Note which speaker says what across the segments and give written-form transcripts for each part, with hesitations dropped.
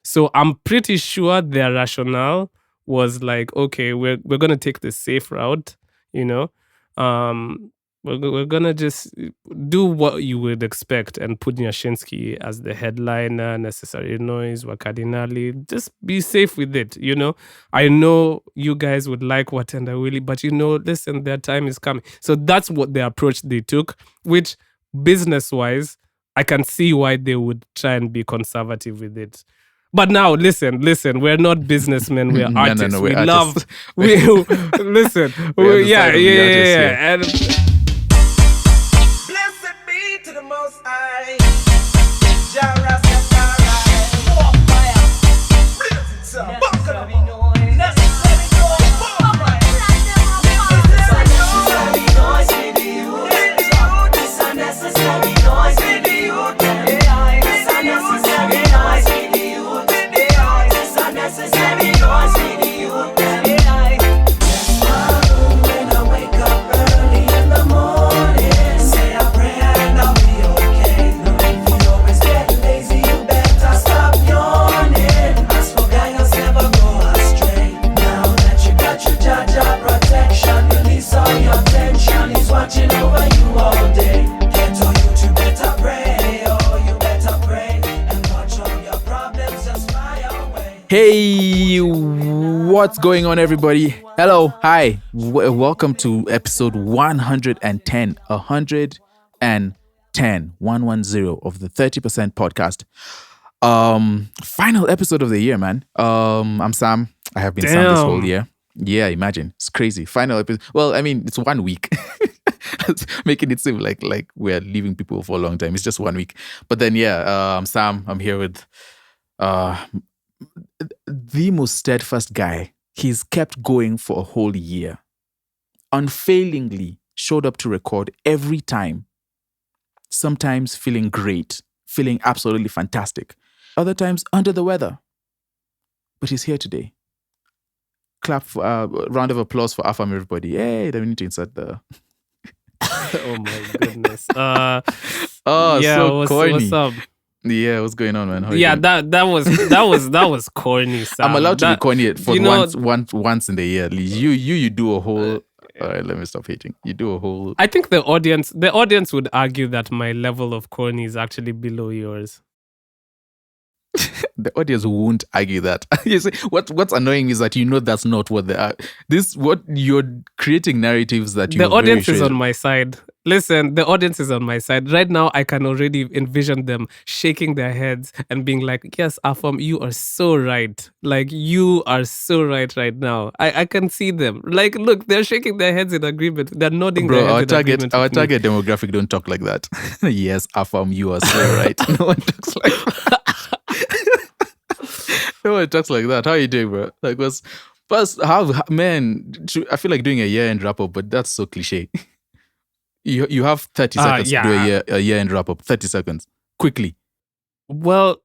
Speaker 1: So I'm pretty sure their rationale was like, okay, we're gonna take the safe route, you know. Um, we're gonna just do what you would expect and put Nyashinsky as the headliner, Necessary Noise, Wakadinali. Just be safe with it, you know. I know you guys would like Watenda Willie, but listen, their time is coming. So that's what the approach they took, which business-wise, I can see why they would try and be conservative with it. But now, listen, we're not businessmen, we're artists.
Speaker 2: No,
Speaker 1: we
Speaker 2: we're
Speaker 1: love,
Speaker 2: artists.
Speaker 1: listen,
Speaker 2: We're on the side of the artists here.
Speaker 1: And
Speaker 3: Blessed be to the Most High. Jah Rastafari. More fire. Blaze it up. Necessary noise. Necessary noise. All right. Necessary noise with the youth. This unnecessary noise with the youth. This unnecessary noise with the youth. This unnecessary noise with the youth. Yes, Lord, when I wake up early in the morning, say a prayer and I'll be okay. No, if you always get lazy, you better stop yawning. As for guidance, never go astray. Now that you got your Jah protection, release all your tension. He's watching over you all day. Get all you to better pray, oh, you better pray and watch all your problems just fly away.
Speaker 2: Hey, what's going on, everybody? Hello, hi, welcome to episode 110 of the 30% podcast. Final episode of the year, man. I'm Sam. I have been Sam this whole year. Yeah, imagine, it's crazy. Final episode. Well, I mean, it's 1 week. Making it seem like we're leaving people for a long time. It's just 1 week. But then, I'm Sam. I'm here with the most steadfast guy. He's kept going for a whole year. Unfailingly showed up to record every time. Sometimes feeling great, feeling absolutely fantastic. Other times under the weather. But he's here today. Clap for round of applause for Afam, everybody. Hey, then we need to insert the
Speaker 1: oh my goodness.
Speaker 2: so corny.
Speaker 1: What's up?
Speaker 2: Yeah, what's going on, man? How you doing?
Speaker 1: that was corny, Sam.
Speaker 2: I'm allowed to be corny for
Speaker 1: you know-
Speaker 2: once in the year at least. You do a whole. All right, let me stop hating. You do a whole.
Speaker 1: I think the audience would argue that my level of corny is actually below yours.
Speaker 2: The audience won't argue that. You see, what's annoying is that that's not what they are. What you're creating narratives that you.
Speaker 1: The audience is on my side. Listen, the audience is on my side. Right now, I can already envision them shaking their heads and being like, yes, Afam, you are so right. Like, you are so right now. I can see them. Like, look, they're shaking their heads in agreement. They're nodding their heads in agreement.
Speaker 2: Our target demographic don't talk like that. Yes, Afam, you are so right. No one talks like that. No one talks like that. How are you doing, bro? Like, man, I feel like doing a year-end wrap-up, but that's so cliche. You have 30 seconds to do a year-end wrap-up. 30 seconds. Quickly.
Speaker 1: Well,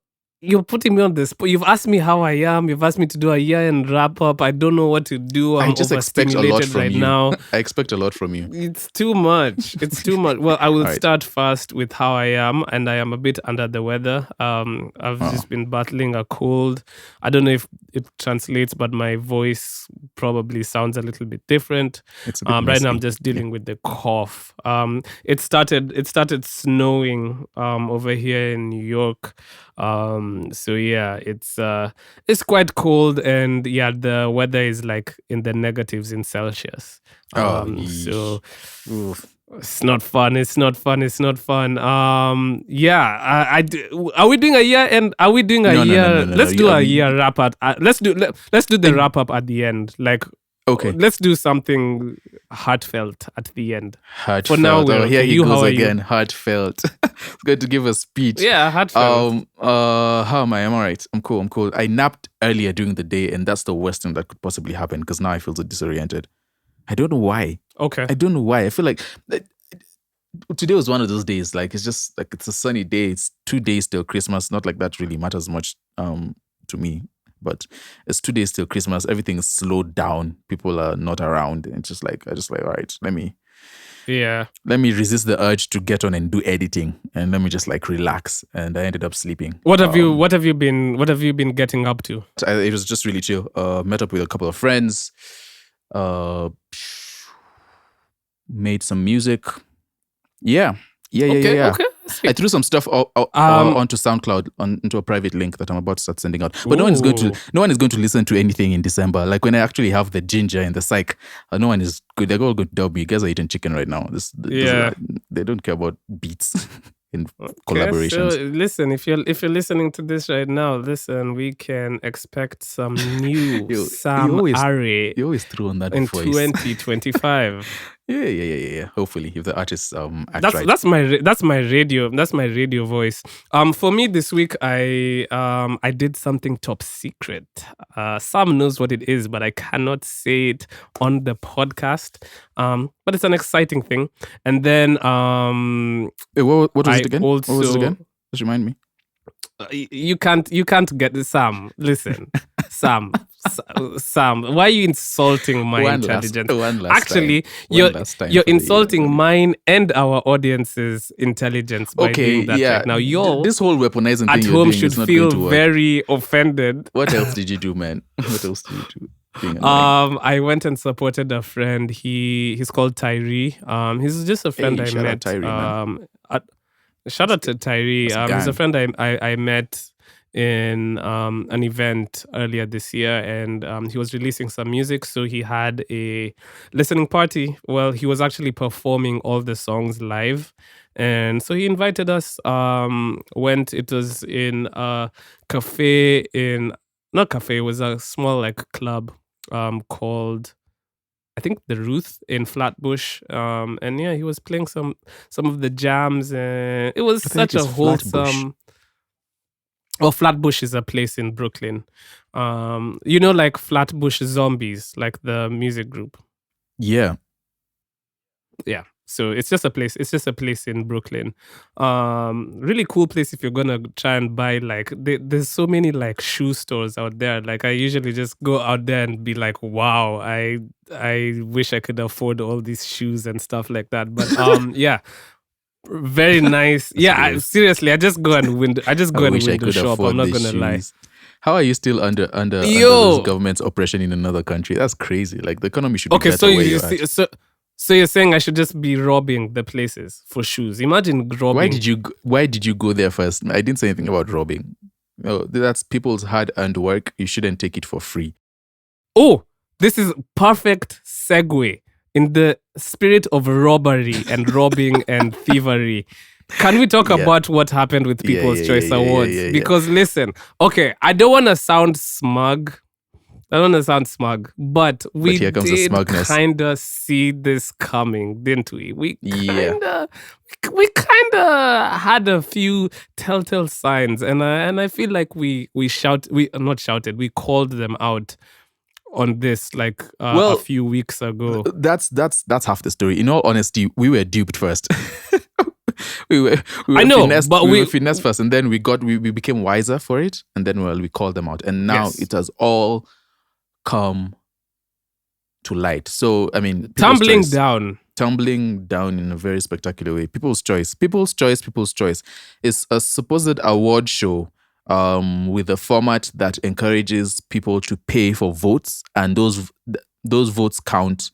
Speaker 1: you're putting me on this. You've asked me how I am. You've asked me to do a year-end wrap-up. I don't know what to do. I'm
Speaker 2: I just expect a lot from you.
Speaker 1: Now.
Speaker 2: I expect a lot from you.
Speaker 1: It's too much. Well, I will
Speaker 2: Right.
Speaker 1: start first with how I am, and I am a bit under the weather. I've just been battling a cold. I don't know if it translates, but my voice probably sounds a little bit different.
Speaker 2: It's a bit
Speaker 1: Right
Speaker 2: messy.
Speaker 1: now, I'm just dealing with the cough. It started snowing over here in New York. So yeah, it's quite cold, and yeah, the weather is like in the negatives in Celsius. So
Speaker 2: Oof.
Speaker 1: it's not fun. Yeah, are we doing a year end? Are we doing a
Speaker 2: No,
Speaker 1: year?
Speaker 2: no.
Speaker 1: Let's do a year wrap up. Let's do the wrap up at the end. Like,
Speaker 2: Okay.
Speaker 1: let's do something heartfelt at the end.
Speaker 2: Heartfelt.
Speaker 1: For now, we're
Speaker 2: here
Speaker 1: okay.
Speaker 2: he
Speaker 1: You, how
Speaker 2: goes
Speaker 1: are you?
Speaker 2: again. Heartfelt. It's going to give a speech.
Speaker 1: Yeah, heartfelt.
Speaker 2: How am I? I'm all right. I'm cool. I napped earlier during the day, and that's the worst thing that could possibly happen because now I feel so disoriented. I don't know why.
Speaker 1: Okay.
Speaker 2: I don't know why. I feel like today was one of those days. Like, it's just like it's a sunny day. It's 2 days till Christmas. Not like that really matters much to me. But it's 2 days till Christmas. Everything is slowed down. People are not around. And it's just like, all right, let me
Speaker 1: Yeah.
Speaker 2: Let me resist the urge to get on and do editing, and let me just like relax. And I ended up sleeping.
Speaker 1: What have you been getting up to?
Speaker 2: It was just really chill. Met up with a couple of friends. Made some music. Yeah.
Speaker 1: Okay.
Speaker 2: I threw some stuff onto SoundCloud into a private link that I'm about to start sending out. But no one is going to listen to anything in December. Like when I actually have the ginger and the psych, no one is good. They're all going to dub me. You guys are eating chicken right now. They don't care about beats in collaborations.
Speaker 1: So listen, if you're listening to this right now, listen, we can expect some new Sam Are
Speaker 2: You always threw on that
Speaker 1: in
Speaker 2: voice.
Speaker 1: 2025.
Speaker 2: Yeah. Hopefully, if the artists act right.
Speaker 1: That's my radio voice. For me this week, I did something top secret. Sam knows what it is, but I cannot say it on the podcast. But it's an exciting thing. And then
Speaker 2: What was it again? What was it again? Just remind me.
Speaker 1: You can't get the Sam. Listen, Sam, why are you insulting my intelligence? Actually, you're insulting mine and our audience's intelligence by doing that right now.
Speaker 2: This whole weaponizing
Speaker 1: at
Speaker 2: thing
Speaker 1: home
Speaker 2: you're doing
Speaker 1: should
Speaker 2: is not
Speaker 1: feel
Speaker 2: going to work.
Speaker 1: very offended.
Speaker 2: What else did you do, man? What else did you do?
Speaker 1: I went and supported a friend. He's called Tyree. He's just a friend I
Speaker 2: shout
Speaker 1: met.
Speaker 2: out Tyree, man.
Speaker 1: Shout out to Tyree. He's a friend I met in an event earlier this year, and he was releasing some music, so he had a listening party. Well, he was actually performing all the songs live, and so he invited us. It was in a cafe it was a small like club called, I think, the Ruth in Flatbush. And yeah, he was playing some of the jams. It was such a wholesome. Well, Flatbush is a place in Brooklyn. Like Flatbush Zombies, like the music group.
Speaker 2: Yeah.
Speaker 1: Yeah. So it's just a place. It's just a place in Brooklyn. Really cool place if you're gonna try and buy there's so many like shoe stores out there. Like I usually just go out there and be like, wow, I wish I could afford all these shoes and stuff like that. But yeah. Very nice. Yeah, seriously, I just go and window shop. I'm not gonna lie.
Speaker 2: How are you still under this government's oppression in another country? That's crazy. Like the economy should be better where you're at.
Speaker 1: So you're saying I should just be robbing the places for shoes? Imagine robbing.
Speaker 2: Why did you go there first? I didn't say anything about robbing. No, that's people's hard-earned work. You shouldn't take it for free.
Speaker 1: Oh, this is perfect segue. In the spirit of robbery and robbing and thievery, can we talk about what happened with People's Choice Awards? Because listen, okay, I don't want to sound smug. But we did kind of see this coming, didn't we? We kind of had a few telltale signs, and I feel like we called them out on this a few weeks ago.
Speaker 2: That's half the story. In all honesty, we were duped first. we were finessed first, and then we became wiser for it, and then we called them out, and now it has all come to light. So I mean, tumbling down in a very spectacular way. People's Choice is a supposed award show with a format that encourages people to pay for votes, and those votes count.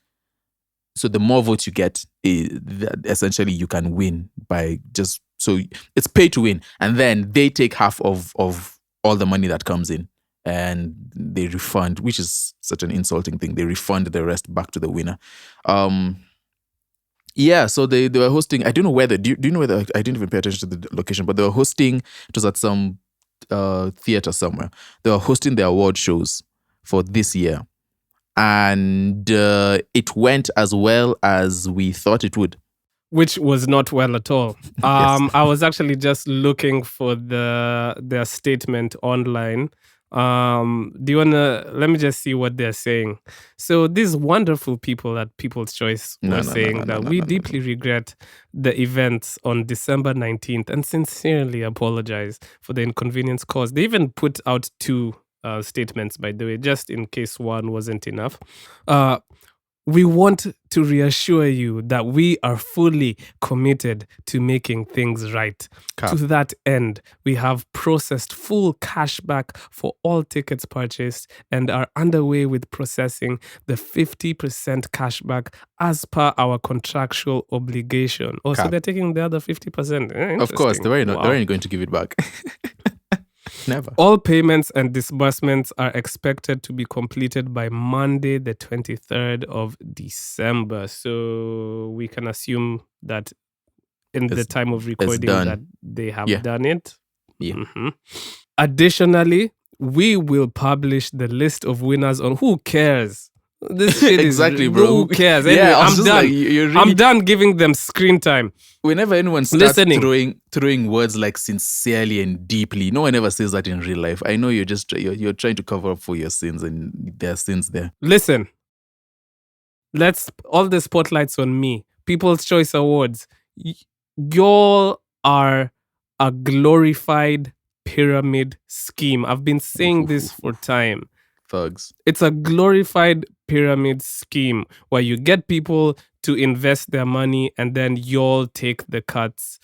Speaker 2: So the more votes you get, essentially you can win so it's pay to win, and then they take half of all the money that comes in, and they refund, which is such an insulting thing. They refund the rest back to the winner. So they were hosting. I don't know whether. Do you know whether? I didn't even pay attention to the location, but they were hosting. It was at some theater somewhere. They were hosting their award shows for this year, and it went as well as we thought it would,
Speaker 1: which was not well at all.
Speaker 2: Yes.
Speaker 1: I was actually just looking for their statement online. Let me just see what they're saying. So these wonderful people at People's Choice were saying that we deeply regret the events on December 19th and sincerely apologize for the inconvenience caused. They even put out two statements, by the way, just in case one wasn't enough. we want to reassure you that we are fully committed to making things right.
Speaker 2: Cap.
Speaker 1: To that end, we have processed full cashback for all tickets purchased and are underway with processing the 50% cashback as per our contractual obligation. Oh, so
Speaker 2: Cap.
Speaker 1: they're taking the other 50%.
Speaker 2: Of course,
Speaker 1: Interesting.
Speaker 2: they weren't going to give it back. Never.
Speaker 1: All payments and disbursements are expected to be completed by Monday, the 23rd of December. So we can assume that in the time of recording
Speaker 2: done.
Speaker 1: that they have
Speaker 2: Yeah.
Speaker 1: done it.
Speaker 2: Yeah.
Speaker 1: Mhm. Additionally, we will publish the list of winners on Who Cares? This shit
Speaker 2: Exactly,
Speaker 1: is,
Speaker 2: bro.
Speaker 1: Who cares?
Speaker 2: Yeah,
Speaker 1: Anyway,
Speaker 2: I was
Speaker 1: I'm
Speaker 2: just
Speaker 1: done.
Speaker 2: like, you're really-
Speaker 1: I'm done giving them screen time.
Speaker 2: Whenever anyone starts
Speaker 1: Listening.
Speaker 2: throwing words like sincerely and deeply, no one ever says that in real life. I know you're just you're trying to cover up for your sins, and there are sins there.
Speaker 1: Listen, all the spotlights on me. People's Choice Awards. Y'all are a glorified pyramid scheme. I've been saying this for time.
Speaker 2: Thugs.
Speaker 1: It's a glorified pyramid scheme where you get people to invest their money and then y'all take the cuts.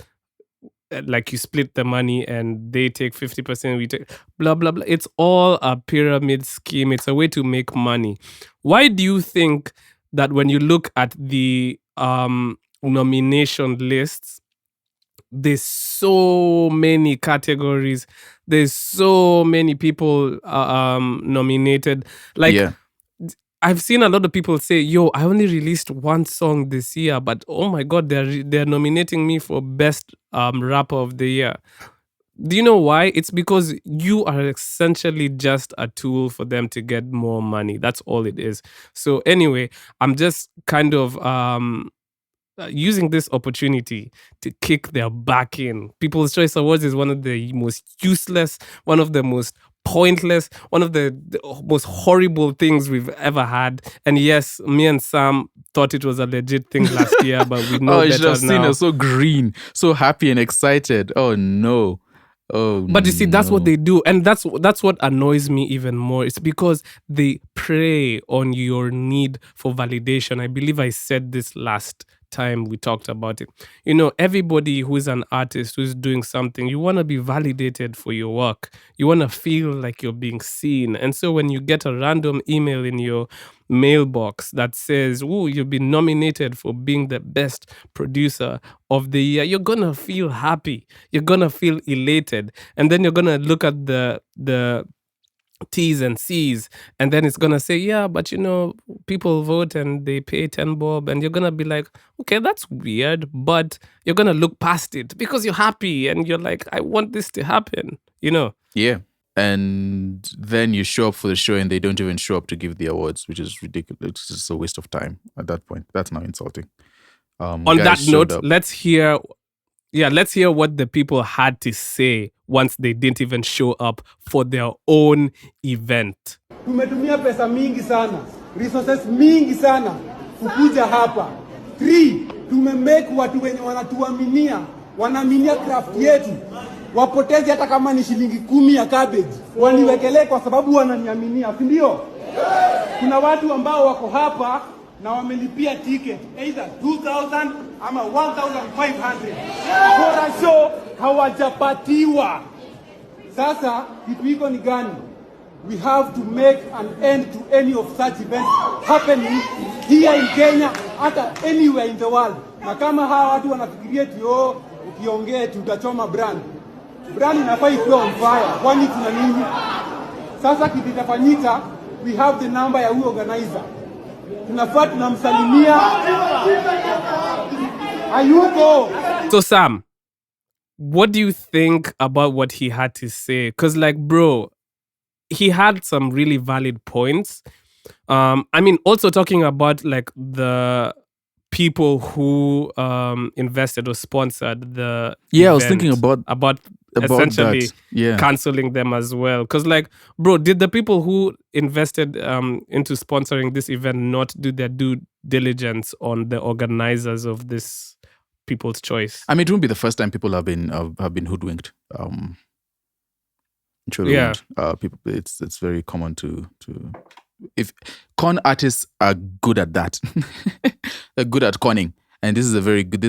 Speaker 1: Like you split the money and they take 50%, we take blah, blah, blah. It's all a pyramid scheme. It's a way to make money. Why do you think that when you look at the nomination lists, there's so many categories, there's so many people nominated? Like,
Speaker 2: Yeah.
Speaker 1: I've seen a lot of people say, yo, I only released one song this year, but oh my God, they're nominating me for best rapper of the year. Do you know why? It's because you are essentially just a tool for them to get more money. That's all it is. So anyway, I'm just kind of using this opportunity to kick their back in. People's Choice Awards is one of the most useless, one of the most pointless, one of the most horrible things we've ever had. And yes, me and Sam thought it was a legit thing last year, but we know
Speaker 2: You should
Speaker 1: better
Speaker 2: have seen
Speaker 1: now.
Speaker 2: her so green, so happy and excited. Oh no. Oh,
Speaker 1: But you see, that's what
Speaker 2: no.
Speaker 1: they do, and that's what annoys me even more. It's because they prey on your need for validation. I believe I said this last time we talked about it. You know, everybody who is an artist, who's doing something, you want to be validated for your work. You want to feel like you're being seen. And so when you get a random email in your mailbox that says, "Oh, you've been nominated for being the best producer of the year," you're gonna feel happy. You're gonna feel elated, and then you're gonna look at the T's and C's, and then it's gonna say, yeah, but you know, people vote and they pay 10 bob, and you're gonna be like, okay, that's weird, but you're gonna look past it because you're happy and you're like, I want this to happen, you know.
Speaker 2: Yeah. And then you show up for the show and they don't even show up to give the awards, which is ridiculous. It's just a waste of time at that point. That's now insulting.
Speaker 1: On
Speaker 2: guys
Speaker 1: that
Speaker 2: showed
Speaker 1: note,
Speaker 2: up.
Speaker 1: let's hear what the people had to say once they didn't even show up for their own event.
Speaker 4: Tumetumia pesa mingi sana, resources mingi sana kukuja hapa. 3, tumemake watu wenye wanatuaminia, wanaaminia craft yetu, wapotezi hata kama ni shilingi 10 ya cabbage, waniwekelee kwa sababu wananiaminia, si ndio? Kuna watu ambao wako hapa na wamelipia ticket either 2,000 ama 1,500 for a show, hawajapatiwa. Sasa kitu iko ni gani? We have to make an end to any of such events happening here in Kenya, hata anywhere in the world. Na kama hawa watu wanafikiria tio ukiongea tutachoma brand inafaa ikuwe on fire. Kwani kuna nini? Sasa kitu kitafanyika, we have the number ya huyo organizer. Tunafaa tunamsalimia. Ayuko.
Speaker 1: So Sam, what do you think about what he had to say? Because like, bro, he had some really valid points. I mean, also talking about like the people who invested or sponsored the
Speaker 2: Yeah, I was
Speaker 1: event,
Speaker 2: thinking about
Speaker 1: essentially
Speaker 2: that. Yeah.
Speaker 1: canceling them as well. Because like, bro, did the people who invested into sponsoring this event not do their due diligence on the organizers of this People's Choice?
Speaker 2: I mean, it won't be the first time people have been hoodwinked. Truly
Speaker 1: Yeah.
Speaker 2: won't. People, it's very common to if con artists are good at that. They're good at conning. And this is a very good,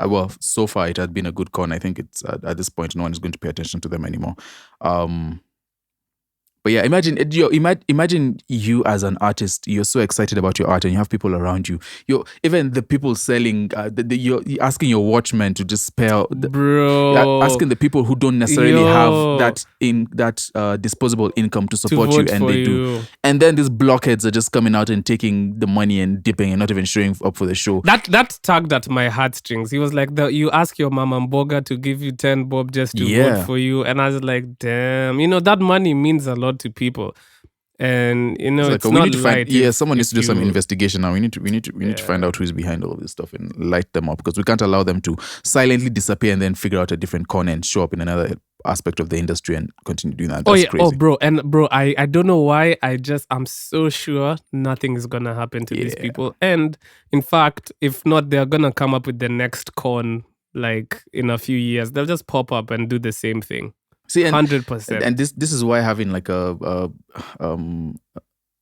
Speaker 2: well, so far it had been a good con. I think it's at this point, no one is going to pay attention to them anymore. But yeah, imagine you as an artist, you're so excited about your art and you have people around you. Even the people selling, you're asking your watchmen to just spell,
Speaker 1: Bro.
Speaker 2: asking the people who don't necessarily have that disposable income to support you, and they do. And then these blockheads are just coming out and taking the money and dipping and not even showing up for the show.
Speaker 1: That tugged at my heartstrings. He was like, you ask your mama Mboga to give you 10 bob just to vote for you. And I was like, damn, that money means a lot to people. And it's
Speaker 2: like,
Speaker 1: not
Speaker 2: we need to
Speaker 1: light.
Speaker 2: Someone needs to do some investigation now. We need to find out who's behind all of this stuff and light them up, because we can't allow them to silently disappear and then figure out a different con and show up in another aspect of the industry and continue doing that. That's crazy.
Speaker 1: Bro, I don't know why. I'm so sure nothing is gonna happen to these people. And in fact, if not, they're gonna come up with the next con like in a few years. They'll just pop up and do the same thing.
Speaker 2: See,
Speaker 1: 100%.
Speaker 2: And this is why having like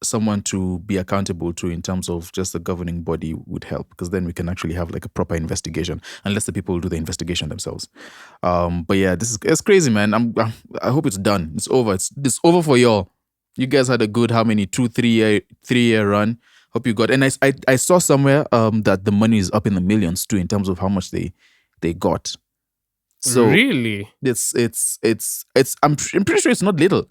Speaker 2: someone to be accountable to in terms of just the governing body would help, because then we can actually have like a proper investigation, unless the people do the investigation themselves. But yeah, it's crazy, man. I hope it's done. It's over. It's over for y'all. You guys had a good 3-year run. Hope you got. And I saw somewhere that the money is up in the millions too in terms of how much they got. So
Speaker 1: really,
Speaker 2: it's I'm pretty sure it's not little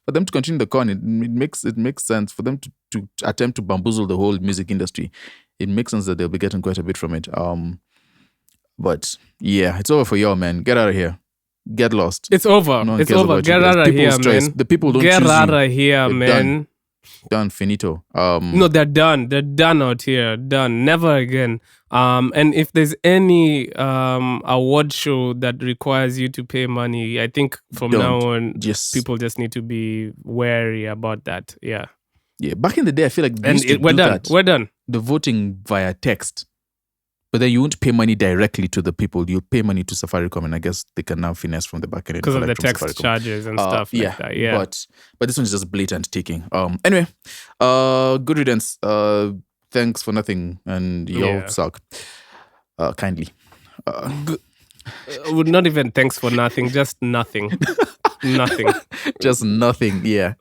Speaker 2: for them to continue the con. It makes sense for them to attempt to bamboozle the whole music industry. It makes sense that they'll be getting quite a bit from it. But yeah, it's over for y'all, man. Get out of here. Get lost.
Speaker 1: It's over.
Speaker 2: No one
Speaker 1: It's
Speaker 2: cares
Speaker 1: over.
Speaker 2: about
Speaker 1: Get
Speaker 2: you guys.
Speaker 1: out of
Speaker 2: People's
Speaker 1: here,
Speaker 2: choice.
Speaker 1: man.
Speaker 2: The people don't
Speaker 1: Get
Speaker 2: choose
Speaker 1: out
Speaker 2: you.
Speaker 1: of here,
Speaker 2: They're
Speaker 1: man.
Speaker 2: Done. Finito.
Speaker 1: No, they're done. They're done out here. Done. Never again. And if there's any award show that requires you to pay money, I think from now on, people just need to be wary about that. Yeah.
Speaker 2: Yeah. Back in the day, I feel like
Speaker 1: we're done. We're done.
Speaker 2: The voting via text. But then you won't pay money directly to the people. You'll pay money to Safaricom, and I guess they can now finesse from the back end
Speaker 1: because of the text charges and stuff like that. Yeah,
Speaker 2: but this one is just blatant taking. Anyway, good riddance. Thanks for nothing, and y'all suck. Kindly.
Speaker 1: Not even thanks for nothing, just nothing. Nothing.
Speaker 2: Just nothing. Yeah.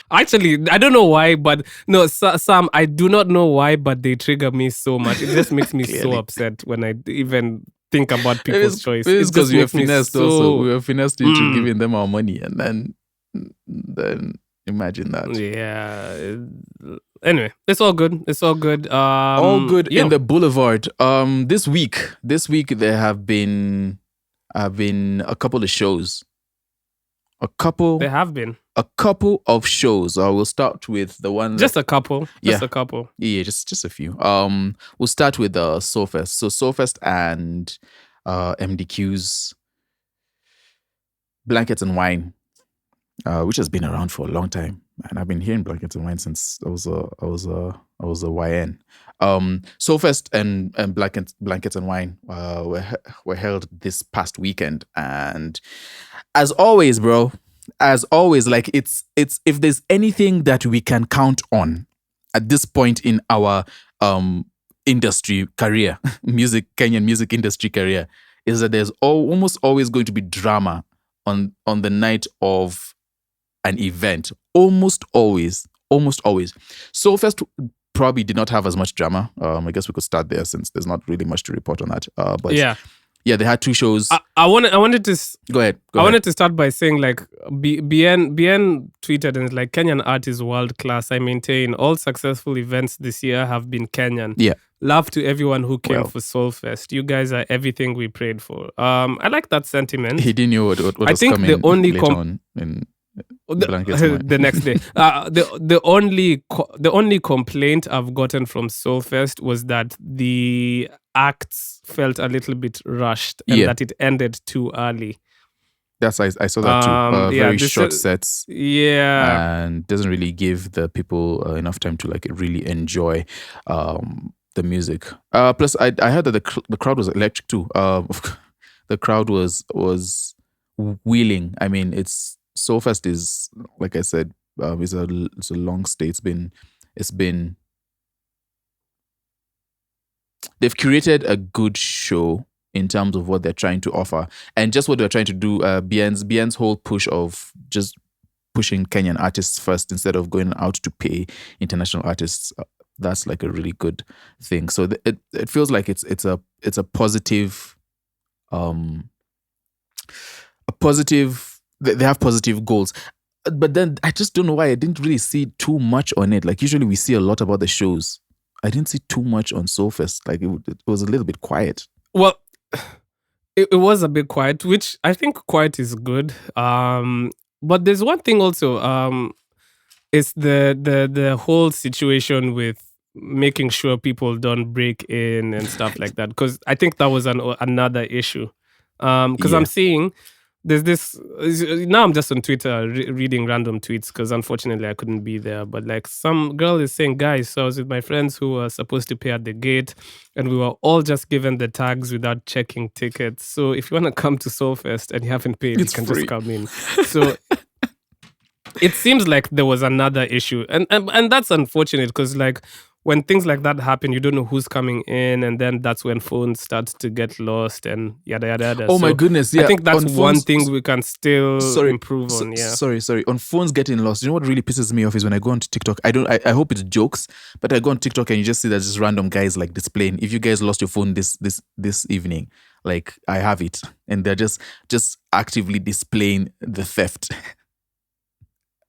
Speaker 1: Actually, I don't know why, but no, Sam, I do not know why, but they trigger me so much. It just makes me so upset when I even think about people's choice.
Speaker 2: It's because we were finessed also. We were finessed into giving them our money, and then imagine that.
Speaker 1: Yeah. Anyway, it's all good. It's all good.
Speaker 2: All good in the boulevard. This week there have been a couple of shows. There have been a couple of shows. We'll start with the one.
Speaker 1: Just a couple. Just a couple.
Speaker 2: Yeah, just a few. We'll start with Sol Fest. So Sol Fest and MDQ's Blankets and Wine, which has been around for a long time, and I've been hearing Blankets and Wine since I was a YN. Sol Fest and Blankets and Wine were held this past weekend, and as always, bro, like it's if there's anything that we can count on at this point in our industry career, Kenyan music industry career, is that there's almost always going to be drama on the night of an event. Almost always. Sol Fest probably did not have as much drama. I guess we could start there since there's not really much to report on that. But yeah, they had two shows.
Speaker 1: I wanted to
Speaker 2: go ahead.
Speaker 1: Wanted to start by saying, like, BN tweeted and it's like, Kenyan art is world class. I maintain all successful events this year have been Kenyan.
Speaker 2: Yeah.
Speaker 1: Love to everyone who came for Sol Fest. You guys are everything we prayed for. I like that sentiment.
Speaker 2: He didn't know what
Speaker 1: I
Speaker 2: was
Speaker 1: think
Speaker 2: coming
Speaker 1: the only
Speaker 2: later on in
Speaker 1: the next day. The only complaint I've gotten from Sol Fest was that the acts felt a little bit rushed and that it ended too early.
Speaker 2: I saw that too. Very short sets.
Speaker 1: Yeah.
Speaker 2: And doesn't really give the people enough time to like really enjoy the music. Plus, I heard that the crowd was electric too. The crowd was wheeling. I mean, Sol Fest is, like I said, It's a long stay. It's been they've curated a good show in terms of what they're trying to offer and just what they're trying to do. Bien's whole push of just pushing Kenyan artists first instead of going out to pay international artists. That's like a really good thing. So it feels like it's a positive, they have positive goals. But then I just don't know why I didn't really see too much on it. Like usually we see a lot about the shows. I didn't see too much on Sol Fest. Like it was a little bit quiet.
Speaker 1: Well, it was a bit quiet, which I think quiet is good. But there's one thing also. It's the whole situation with making sure people don't break in and stuff like that. Because I think that was another issue. Because I'm seeing there's this now I'm just on Twitter reading random tweets because unfortunately I couldn't be there, but like some girl is saying, guys, so I was with my friends who were supposed to pay at the gate and we were all just given the tags without checking tickets. So if you want to come to Sol Fest and you haven't paid,
Speaker 2: It's
Speaker 1: you can
Speaker 2: free.
Speaker 1: just come in. So it seems like there was another issue, and that's unfortunate because like when things like that happen, you don't know who's coming in, and then that's when phones start to get lost and yada yada yada.
Speaker 2: Oh my
Speaker 1: So
Speaker 2: goodness! Yeah,
Speaker 1: I think that's
Speaker 2: on
Speaker 1: one
Speaker 2: phones-
Speaker 1: thing we can still improve
Speaker 2: So-
Speaker 1: on. Yeah.
Speaker 2: Sorry. On phones getting lost. You know what really pisses me off is when I go onto TikTok. I hope it's jokes, but I go on TikTok and you just see that just random guys like displaying. If you guys lost your phone this evening, like I have it, and they're just actively displaying the theft.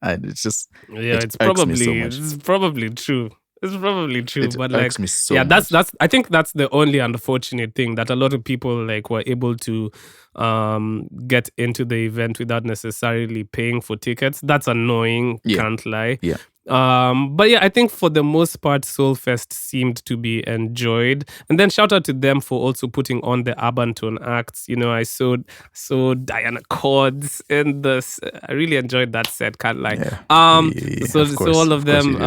Speaker 2: And it's just
Speaker 1: Yeah,
Speaker 2: it
Speaker 1: it's
Speaker 2: irks me so much.
Speaker 1: probably true. It's probably true,
Speaker 2: It
Speaker 1: but like
Speaker 2: irks me so
Speaker 1: yeah,
Speaker 2: much.
Speaker 1: that's I think that's the only unfortunate thing that a lot of people like were able to get into the event without necessarily paying for tickets. That's annoying,
Speaker 2: Yeah.
Speaker 1: can't lie.
Speaker 2: Yeah.
Speaker 1: But yeah, I think for the most part, Sol Fest seemed to be enjoyed. And then shout out to them for also putting on the urban tone acts. You know, I saw Diana Cords in this. I really enjoyed that set, can't lie.
Speaker 2: Yeah,
Speaker 1: So
Speaker 2: of course,
Speaker 1: all of
Speaker 2: of course
Speaker 1: them
Speaker 2: you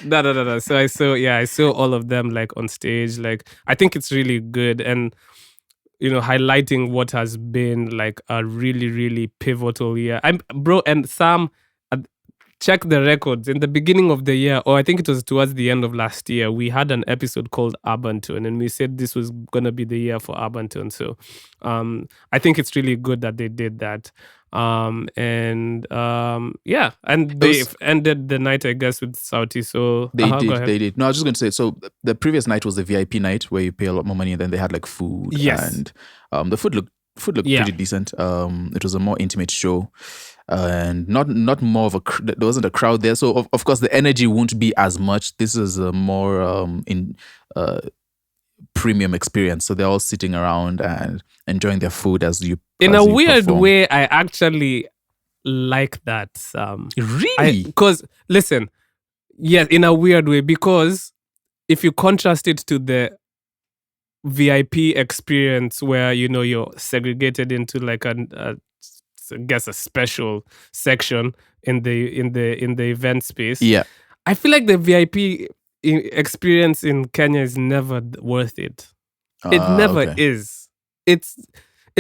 Speaker 1: no. So I saw all of them like on stage. Like I think it's really good and you know, highlighting what has been like a really, really pivotal year. And Sam, check the records. In the beginning of the year, or I think it was towards the end of last year, we had an episode called Urban Tone, and we said this was gonna be the year for Urban Tone. So I think it's really good that they did that. And they've ended the night, I guess, with Sauti. So
Speaker 2: They
Speaker 1: go ahead.
Speaker 2: did. No, I was just going to say, so the previous night was the VIP night where you pay a lot more money and then they had like food.
Speaker 1: Yes.
Speaker 2: And the food looked
Speaker 1: Yeah.
Speaker 2: pretty decent. It was a more intimate show and not more of there wasn't a crowd there. So of course the energy won't be as much. This is a more premium experience. So they're all sitting around and enjoying their food as you
Speaker 1: In
Speaker 2: as
Speaker 1: a
Speaker 2: you
Speaker 1: weird
Speaker 2: perform.
Speaker 1: way, I actually like that.
Speaker 2: Really?
Speaker 1: Because listen, yes, in a weird way, because if you contrast it to the VIP experience where you know you're segregated into like I guess a special section in the event space.
Speaker 2: Yeah.
Speaker 1: I feel like the VIP experience in Kenya is never worth it. It never
Speaker 2: Okay.
Speaker 1: is. It's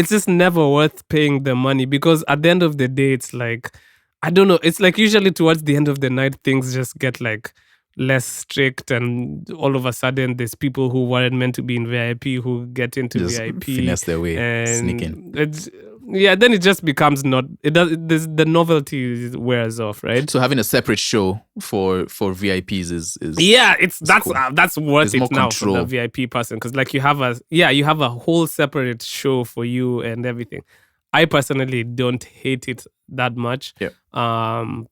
Speaker 1: just never worth paying the money because at the end of the day, it's like, I don't know. It's like usually towards the end of the night, things just get like less strict, and all of a sudden, there's people who weren't meant to be in VIP who get into
Speaker 2: Just
Speaker 1: VIP,
Speaker 2: finesse their way,
Speaker 1: and
Speaker 2: sneak in.
Speaker 1: then it just becomes not. The novelty wears off, right?
Speaker 2: So having a separate show for VIPs is
Speaker 1: Yeah, that's
Speaker 2: cool.
Speaker 1: that's worth
Speaker 2: There's more
Speaker 1: it now
Speaker 2: control.
Speaker 1: for the VIP person because like you have a whole separate show for you and everything. I personally don't hate it that much.
Speaker 2: Yeah.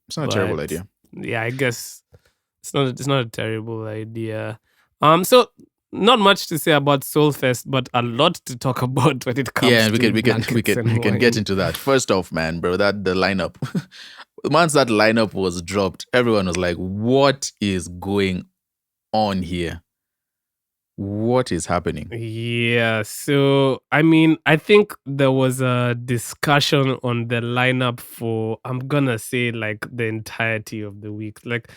Speaker 2: It's not a terrible
Speaker 1: but,
Speaker 2: idea.
Speaker 1: Yeah, I guess it's not a terrible idea. So not much to say about Sol Fest, but a lot to talk about when it comes.
Speaker 2: Yeah, and
Speaker 1: to
Speaker 2: we can
Speaker 1: wine.
Speaker 2: get into that. First off, man, bro, the lineup. Once that lineup was dropped, everyone was like, "What is going on here? What is happening?"
Speaker 1: Yeah, so I mean, I think there was a discussion on the lineup for, I'm gonna say, like the entirety of the week. Like,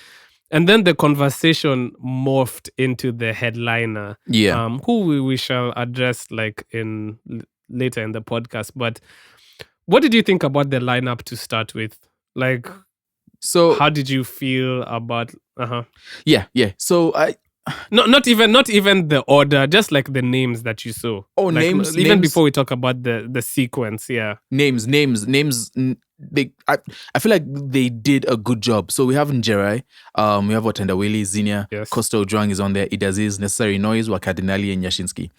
Speaker 1: and then the conversation morphed into the headliner,
Speaker 2: Yeah.
Speaker 1: who we shall address like later in the podcast. But what did you think about the lineup to start with? Like,
Speaker 2: So
Speaker 1: how did you feel about
Speaker 2: yeah. So
Speaker 1: not even the order, just like the names that you saw.
Speaker 2: Oh,
Speaker 1: like,
Speaker 2: names,
Speaker 1: even
Speaker 2: names.
Speaker 1: before we talk about the sequence, yeah.
Speaker 2: names. I feel like they did a good job. So we have Njerai, we have Watendawili, Zinia,
Speaker 1: Yes.
Speaker 2: Costa Ojwang is on there, Idaziz, Necessary Noize, Wakadinali, and Yashinsky.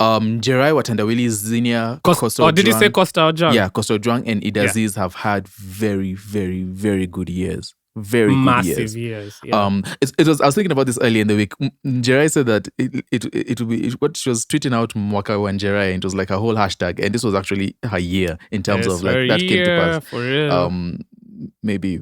Speaker 2: Njerai, Watendawili, Zinia, Costa Ojwang.
Speaker 1: Did you say Costa Ojwang?
Speaker 2: Yeah, Costa Ojwang and Idaziz have had very, very, very good years. Very
Speaker 1: Massive
Speaker 2: good years.
Speaker 1: Yeah.
Speaker 2: It was. I was thinking about this earlier in the week. Njerai said that it would be what she was tweeting out Mwaka wa Njerai, and it was like a whole hashtag. And this was actually her year in terms of like that came to pass.
Speaker 1: For real.
Speaker 2: Maybe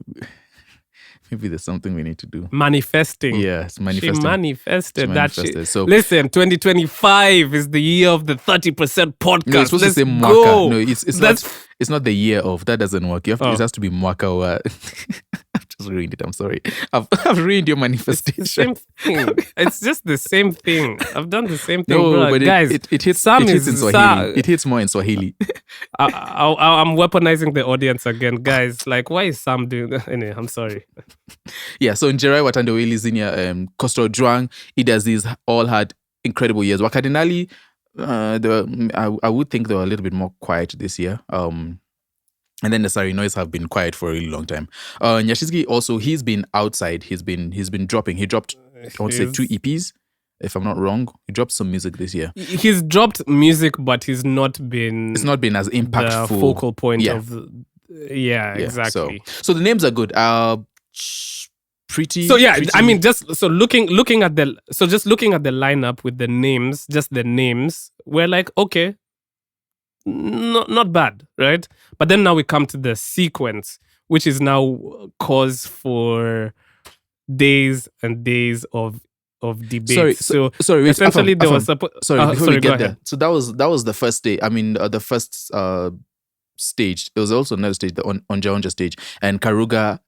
Speaker 2: there's something we need to do.
Speaker 1: Manifesting.
Speaker 2: Yes, manifesting.
Speaker 1: She manifested that shit.
Speaker 2: So
Speaker 1: listen, 2025 is the year of the 30% podcast.
Speaker 2: no, it's supposed to say
Speaker 1: go.
Speaker 2: Mwaka. No, it's not the year of. That doesn't work. It has to be Mwaka wa. I've just ruined it. I'm sorry. I've ruined your manifestation.
Speaker 1: It's the same thing. It's just the same thing. I've done the same thing,
Speaker 2: No,
Speaker 1: bro.
Speaker 2: but
Speaker 1: Guys,
Speaker 2: it hits
Speaker 1: Sam
Speaker 2: in
Speaker 1: is
Speaker 2: Swahili. It hits more in Swahili.
Speaker 1: I'm weaponizing the audience again, guys. Like, why is Sam doing that? Anyway, I'm sorry.
Speaker 2: Yeah, so Njerai, Watendawili, Zinia, Costa Ojwang, Idaziz all had incredible years. Wakadinali, I would think they were a little bit more quiet this year. And then the Necessary Noize have been quiet for a really long time. Nyashinsky also, he's been outside. He's been dropping. He dropped, I want to say 2 EPs, if I'm not wrong. He dropped some music this year.
Speaker 1: He's dropped music, but he's not been.
Speaker 2: It's not been as impactful.
Speaker 1: The focal point
Speaker 2: Yeah.
Speaker 1: of. Exactly.
Speaker 2: So the names are good. Pretty.
Speaker 1: So yeah,
Speaker 2: pretty,
Speaker 1: I mean, just so looking at the lineup with the names, just the names, we're like, okay, not bad, right? But then now we come to the sequence, which is now cause for days and days of debate.
Speaker 2: Sorry. Wait,
Speaker 1: essentially, there was
Speaker 2: before we get there.
Speaker 1: ahead.
Speaker 2: So that was the first day. I mean, the first stage. There was also another stage, the Onja stage, and Karuga,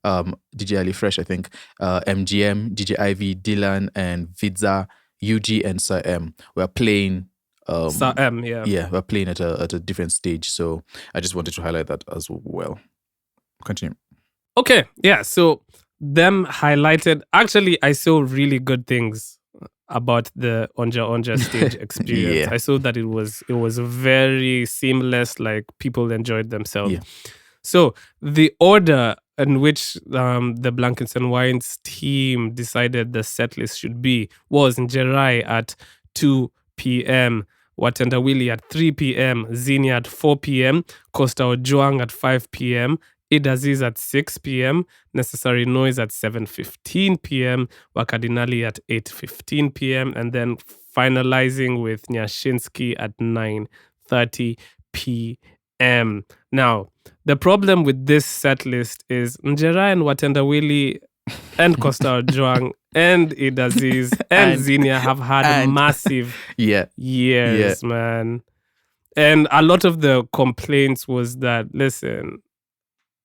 Speaker 2: DJ Ali Fresh, I think, MGM, DJ Ivy, Dylan, and Vidza, UG, and Sir M were playing.
Speaker 1: Sir M, yeah.
Speaker 2: Yeah, we're playing at a different stage. So I just wanted to highlight that as well. Continue.
Speaker 1: Okay, yeah. So them highlighted. Actually, I saw really good things about the Onja stage experience.
Speaker 2: Yeah.
Speaker 1: I saw that it was very seamless. Like people enjoyed themselves.
Speaker 2: Yeah.
Speaker 1: So the order in which the Blankets and Wines team decided the set list should be was Njerai at 2 p.m., Watendawili at 3 p.m., Zinia at 4 p.m., Costa Ojwang at 5 p.m., Idaziz at 6 p.m., Necessary Noize at 7:15 p.m., Wakadinali at 8:15 p.m., and then finalizing with Nyashinsky at 9:30 p.m. Now, the problem with this set list is Njerai and Watendawili and Costa Ojwang and Idaziz and Zinia have had massive years, man. And a lot of the complaints was that, listen,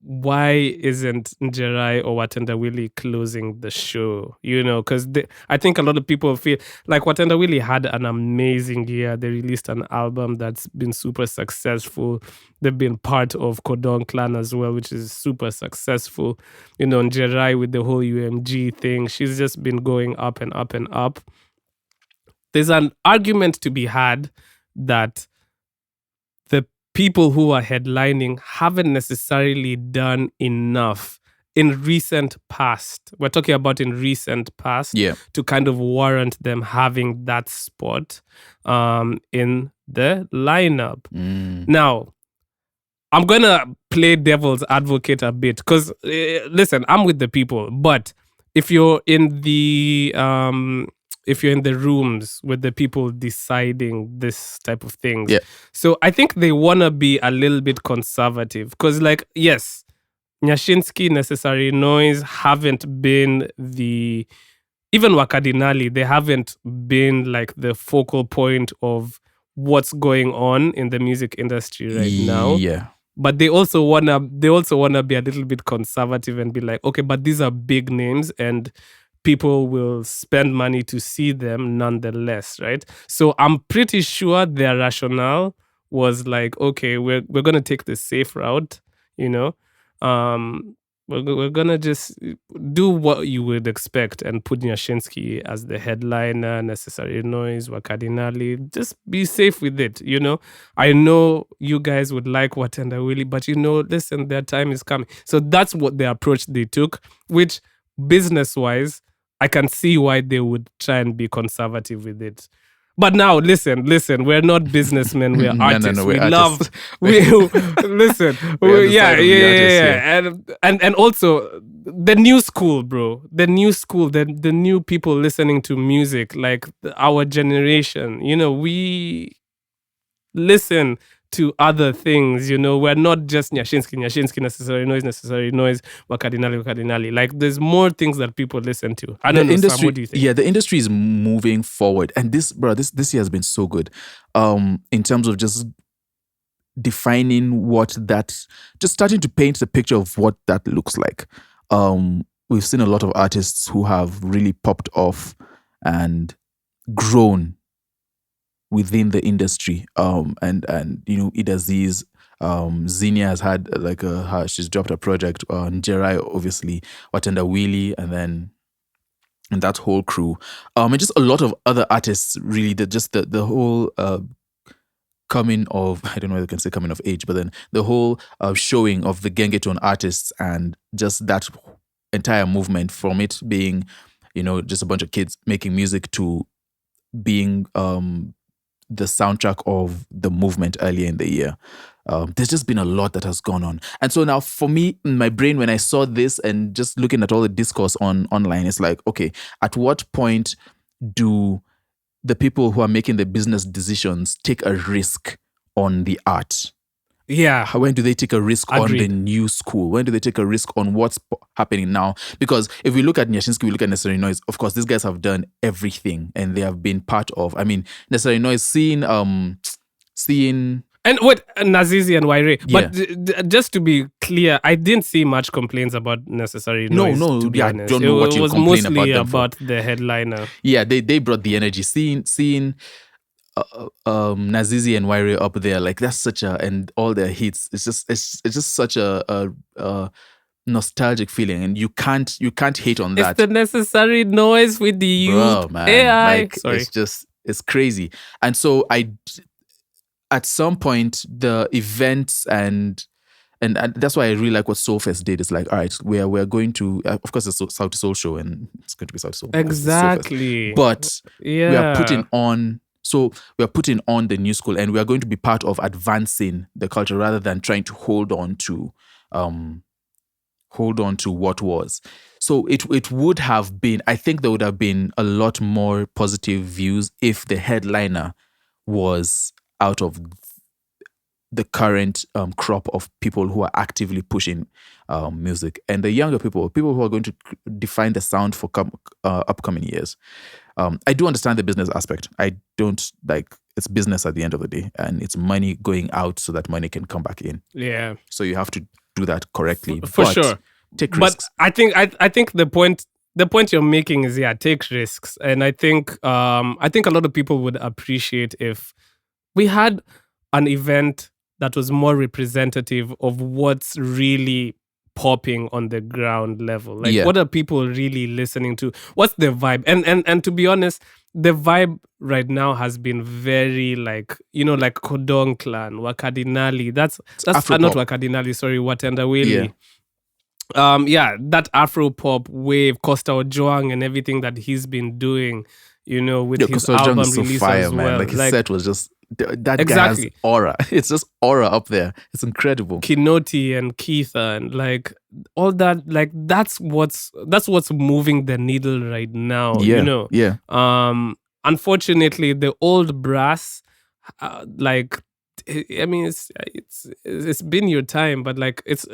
Speaker 1: why isn't Njerai or Watendawili closing the show? You know, because I think a lot of people feel like Watendawili had an amazing year. They released an album that's been super successful. They've been part of Kodong Clan as well, which is super successful. You know, Njerai with the whole UMG thing, she's just been going up and up and up. There's an argument to be had that the people who are headlining haven't necessarily done enough in recent past. We're talking about in recent past to kind of warrant them having that spot in the lineup. Now, I'm going to play devil's advocate a bit because, listen, I'm with the people, but if you're in the rooms with the people deciding this type of things.
Speaker 2: Yeah.
Speaker 1: So I think they want to be a little bit conservative because, like, yes, Nyashinsky, Necessary Noize haven't been even Wakadinali, they haven't been like the focal point of what's going on in the music industry right now.
Speaker 2: Yeah.
Speaker 1: But they also wanna be a little bit conservative and be like, okay, but these are big names and people will spend money to see them nonetheless, right? So I'm pretty sure their rationale was like, okay, we're gonna take the safe route, you know. we're gonna just do what you would expect and put Nyashinsky as the headliner, Necessary Noise, Wakadinali. Just be safe with it, you know. I know you guys would like Watenda Willie, but you know, listen, their time is coming. So that's what the approach they took, which business-wise, I can see why they would try and be conservative with it. But now, listen, we're not businessmen, we're artists.
Speaker 2: we're
Speaker 1: we
Speaker 2: artists.
Speaker 1: love, listen,
Speaker 2: We're on the
Speaker 1: yeah,
Speaker 2: side of the artists
Speaker 1: yeah. And also the new school, bro, the new school, the new people listening to music, like our generation, you know, we listen to other things, you know. We're not just Nyashinsky, Necessary Noise, Wakadinali. Like, there's more things that people listen to. I don't know, Sam, what do you think?
Speaker 2: Yeah, the industry is moving forward, and this year has been so good, in terms of just defining just starting to paint the picture of what that looks like. We've seen a lot of artists who have really popped off and grown within the industry. And you know, Idaziz, Zinnia has had she's dropped a project on Jerai, obviously, Watenda Willie, and that whole crew. And just a lot of other artists, really, that just the whole coming of, I don't know if I can say coming of age, but then the whole showing of the Gengetone artists and just that entire movement, from it being, you know, just a bunch of kids making music to being the soundtrack of the movement earlier in the year. There's just been a lot that has gone on. And so now for me, in my brain, when I saw this and just looking at all the discourse online, it's like, okay, at what point do the people who are making the business decisions take a risk on the art?
Speaker 1: Yeah.
Speaker 2: When do they take a risk on
Speaker 1: Agreed.
Speaker 2: the new school? When do they take a risk on what's happening now? Because if we look at Nyashinsky, we look at Necessary Noise, of course, these guys have done everything and they have been part of, I mean, Necessary Noise, seeing
Speaker 1: and what Nazizi and Waire.
Speaker 2: Yeah.
Speaker 1: But just to be clear, I didn't see much complaints about Necessary Noise.
Speaker 2: No,
Speaker 1: to be
Speaker 2: yeah, I
Speaker 1: honest.
Speaker 2: don't know what
Speaker 1: it
Speaker 2: you
Speaker 1: was
Speaker 2: complain
Speaker 1: mostly
Speaker 2: about them for.
Speaker 1: about the headliner.
Speaker 2: Yeah, they brought the energy. Seeing Nazizi and Waire up there, like, that's such a, and all their hits, it's just such a nostalgic feeling, and you can't hate on that.
Speaker 1: It's the Necessary Noise with the youth.
Speaker 2: Bro, man,
Speaker 1: AI.
Speaker 2: like,
Speaker 1: Sorry.
Speaker 2: it's crazy. And so at some point, the events and that's why I really like what Sol Fest did. It's like, all right, we're going to, of course, it's South to Soul show, and it's going to be South to Soul.
Speaker 1: Exactly.
Speaker 2: But
Speaker 1: yeah.
Speaker 2: we are putting on the new school, and we are going to be part of advancing the culture rather than trying to hold on to what was. So it would have been, I think there would have been a lot more positive views if the headliner was out of the current crop of people who are actively pushing music, and the younger people who are going to define the sound for upcoming years. I do understand the business aspect. I don't, like, it's business at the end of the day, and it's money going out so that money can come back in.
Speaker 1: Yeah.
Speaker 2: So you have to do that correctly.
Speaker 1: For sure.
Speaker 2: Take risks.
Speaker 1: But I think the point you're making is, yeah, take risks. And I think a lot of people would appreciate if we had an event that was more representative of what's really popping on the ground level. Like, what are people really listening to? What's the vibe? And to be honest, the vibe right now has been very, like, you know, like Kodong Clan, Wakadinali. That's not Wakadinali, sorry, Watenda Willie. Yeah, that Afro pop wave, Costa Ojoang and everything that he's been doing, you know, with his
Speaker 2: Costa
Speaker 1: album
Speaker 2: Ojoang is so
Speaker 1: release
Speaker 2: fire,
Speaker 1: as
Speaker 2: man.
Speaker 1: well.
Speaker 2: Like, his set was just, that
Speaker 1: Exactly.
Speaker 2: guy has aura. It's just aura up there. It's incredible.
Speaker 1: Kinoti and Keitha and, like, all that, like, that's what's moving the needle right now.
Speaker 2: Yeah,
Speaker 1: you know.
Speaker 2: yeah.
Speaker 1: Unfortunately, the old brass, like, I mean, it's been your time, but, like, it's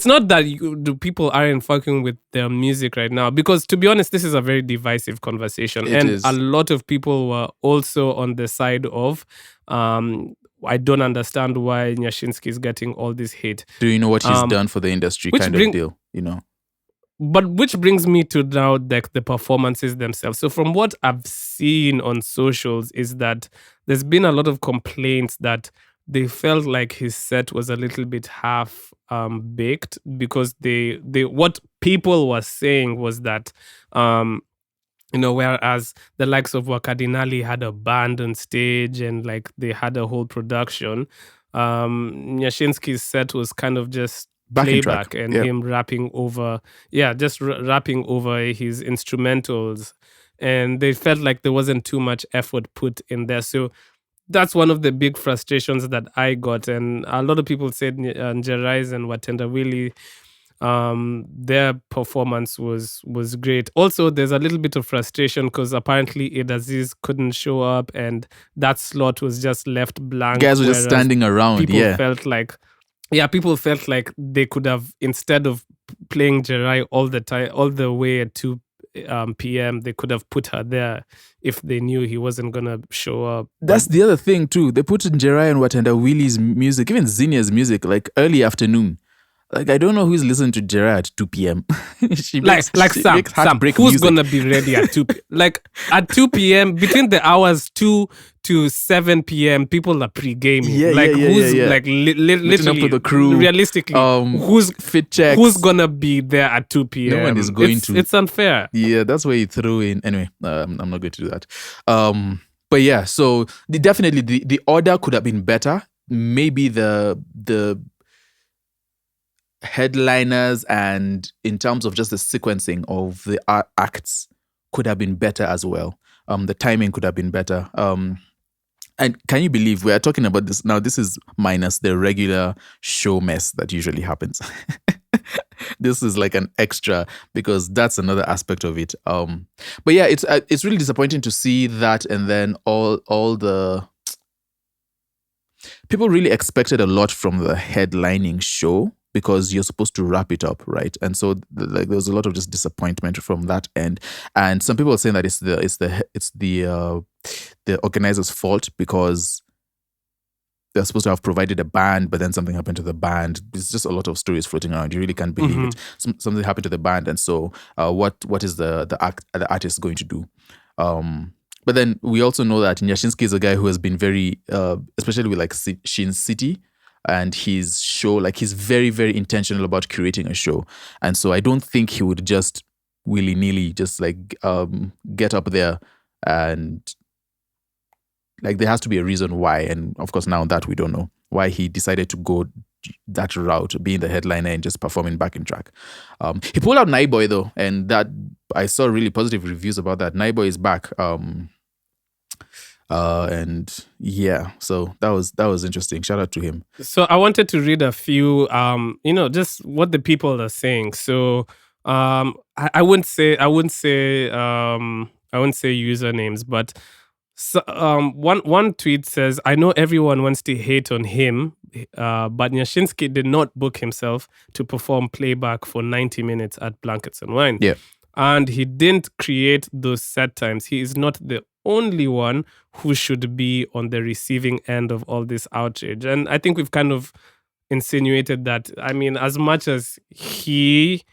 Speaker 1: not that the people aren't fucking with their music right now, because, to be honest, this is a very divisive conversation,
Speaker 2: It is.
Speaker 1: a lot of people were also on the side of I don't understand why Nyashinsky is getting all this hate.
Speaker 2: Do you know what he's done for the industry, kind of deal, you know?
Speaker 1: But which brings me to now, like, the performances themselves. So from what I've seen on socials is that there's been a lot of complaints that they felt like his set was a little bit half baked, because they what people were saying was that whereas the likes of Wakadinali had a band on stage and like they had a whole production, Nyashinsky's set was kind of just
Speaker 2: Backing track.
Speaker 1: playback and
Speaker 2: Yep.
Speaker 1: him rapping over, just rapping over his instrumentals, and they felt like there wasn't too much effort put in there. So that's one of the big frustrations that I got, and a lot of people said Njerize and Watenda Willie, their performance was great. Also, there's a little bit of frustration because apparently Ed Aziz couldn't show up, and that slot was just left blank.
Speaker 2: Guys were just
Speaker 1: whereas
Speaker 2: standing around.
Speaker 1: People felt like they could have, instead of playing Jerai all the time, all the way at 2 p.m., they could have put her there if they knew he wasn't gonna show up.
Speaker 2: That's the other thing too. They put Njerize and Watenda Willie's music, even Zinnia's music, like early afternoon. Like, I don't know who's listening to Jerai at 2 p.m. She makes
Speaker 1: Sam,
Speaker 2: heartbreak
Speaker 1: who's
Speaker 2: music.
Speaker 1: gonna be ready at 2 p.m.? Like at 2 p.m., between the hours 2 to 7 p.m., people are pre-gaming. Who's like literally
Speaker 2: up with the crew,
Speaker 1: realistically, who's
Speaker 2: fit checks?
Speaker 1: Who's gonna be there at 2 p.m.?
Speaker 2: No one is going to.
Speaker 1: It's unfair.
Speaker 2: Yeah, that's where you throw in. Anyway, I'm not going to do that. But yeah, so definitely the order could have been better. Maybe the headliners and in terms of just the sequencing of the acts could have been better as well. The timing could have been better. And can you believe we are talking about this now? This is minus the regular show mess that usually happens. This is like an extra because that's another aspect of it. But yeah, it's really disappointing to see that, and then all the people really expected a lot from the headlining show, because you're supposed to wrap it up, right? And so like there was a lot of just disappointment from that end. And some people are saying that it's the organizers' fault because they're supposed to have provided a band, but then something happened to the band. It's just a lot of stories floating around. You really can't believe it. Something happened to the band, and so what is the artist going to do? But then we also know that Nyashinsky is a guy who has been very, especially with like Shin City and his show, like he's very, very intentional about curating a show. And so I don't think he would just willy-nilly just like get up there, and like there has to be a reason why. And of course now that we don't know why he decided to go that route, being the headliner and just performing backing track. He pulled out Naiboy though, and that I saw really positive reviews about that. Naiboy is back. And yeah, so that was interesting. Shout out to him.
Speaker 1: So I wanted to read a few, just what the people are saying. So I wouldn't say usernames, but so, one tweet says, "I know everyone wants to hate on him, but Nyashinsky did not book himself to perform playback for 90 minutes at Blankets and Wine.
Speaker 2: Yeah.
Speaker 1: And he didn't create those set times. He is not the only one who should be on the receiving end of all this outrage." And I think we've kind of insinuated that, I mean, as much as he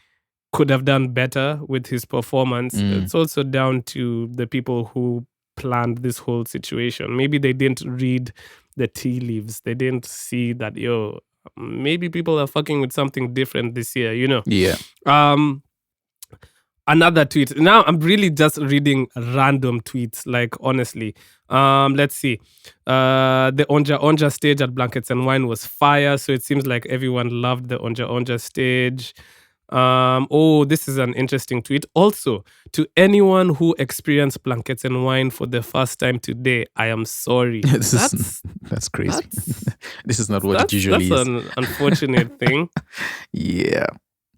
Speaker 1: could have done better with his performance, it's also down to the people who planned this whole situation. Maybe they didn't read the tea leaves. They didn't see that, maybe people are fucking with something different this year,
Speaker 2: Yeah.
Speaker 1: Another tweet. Now I'm really just reading random tweets, like honestly. Let's see. The Onja stage at Blankets and Wine was fire, so it seems like everyone loved the Onja stage. This is an interesting tweet. Also, to anyone who experienced Blankets and Wine for the first time today, I am sorry.
Speaker 2: That's crazy. This is not what it usually is.
Speaker 1: That's an unfortunate thing.
Speaker 2: Yeah.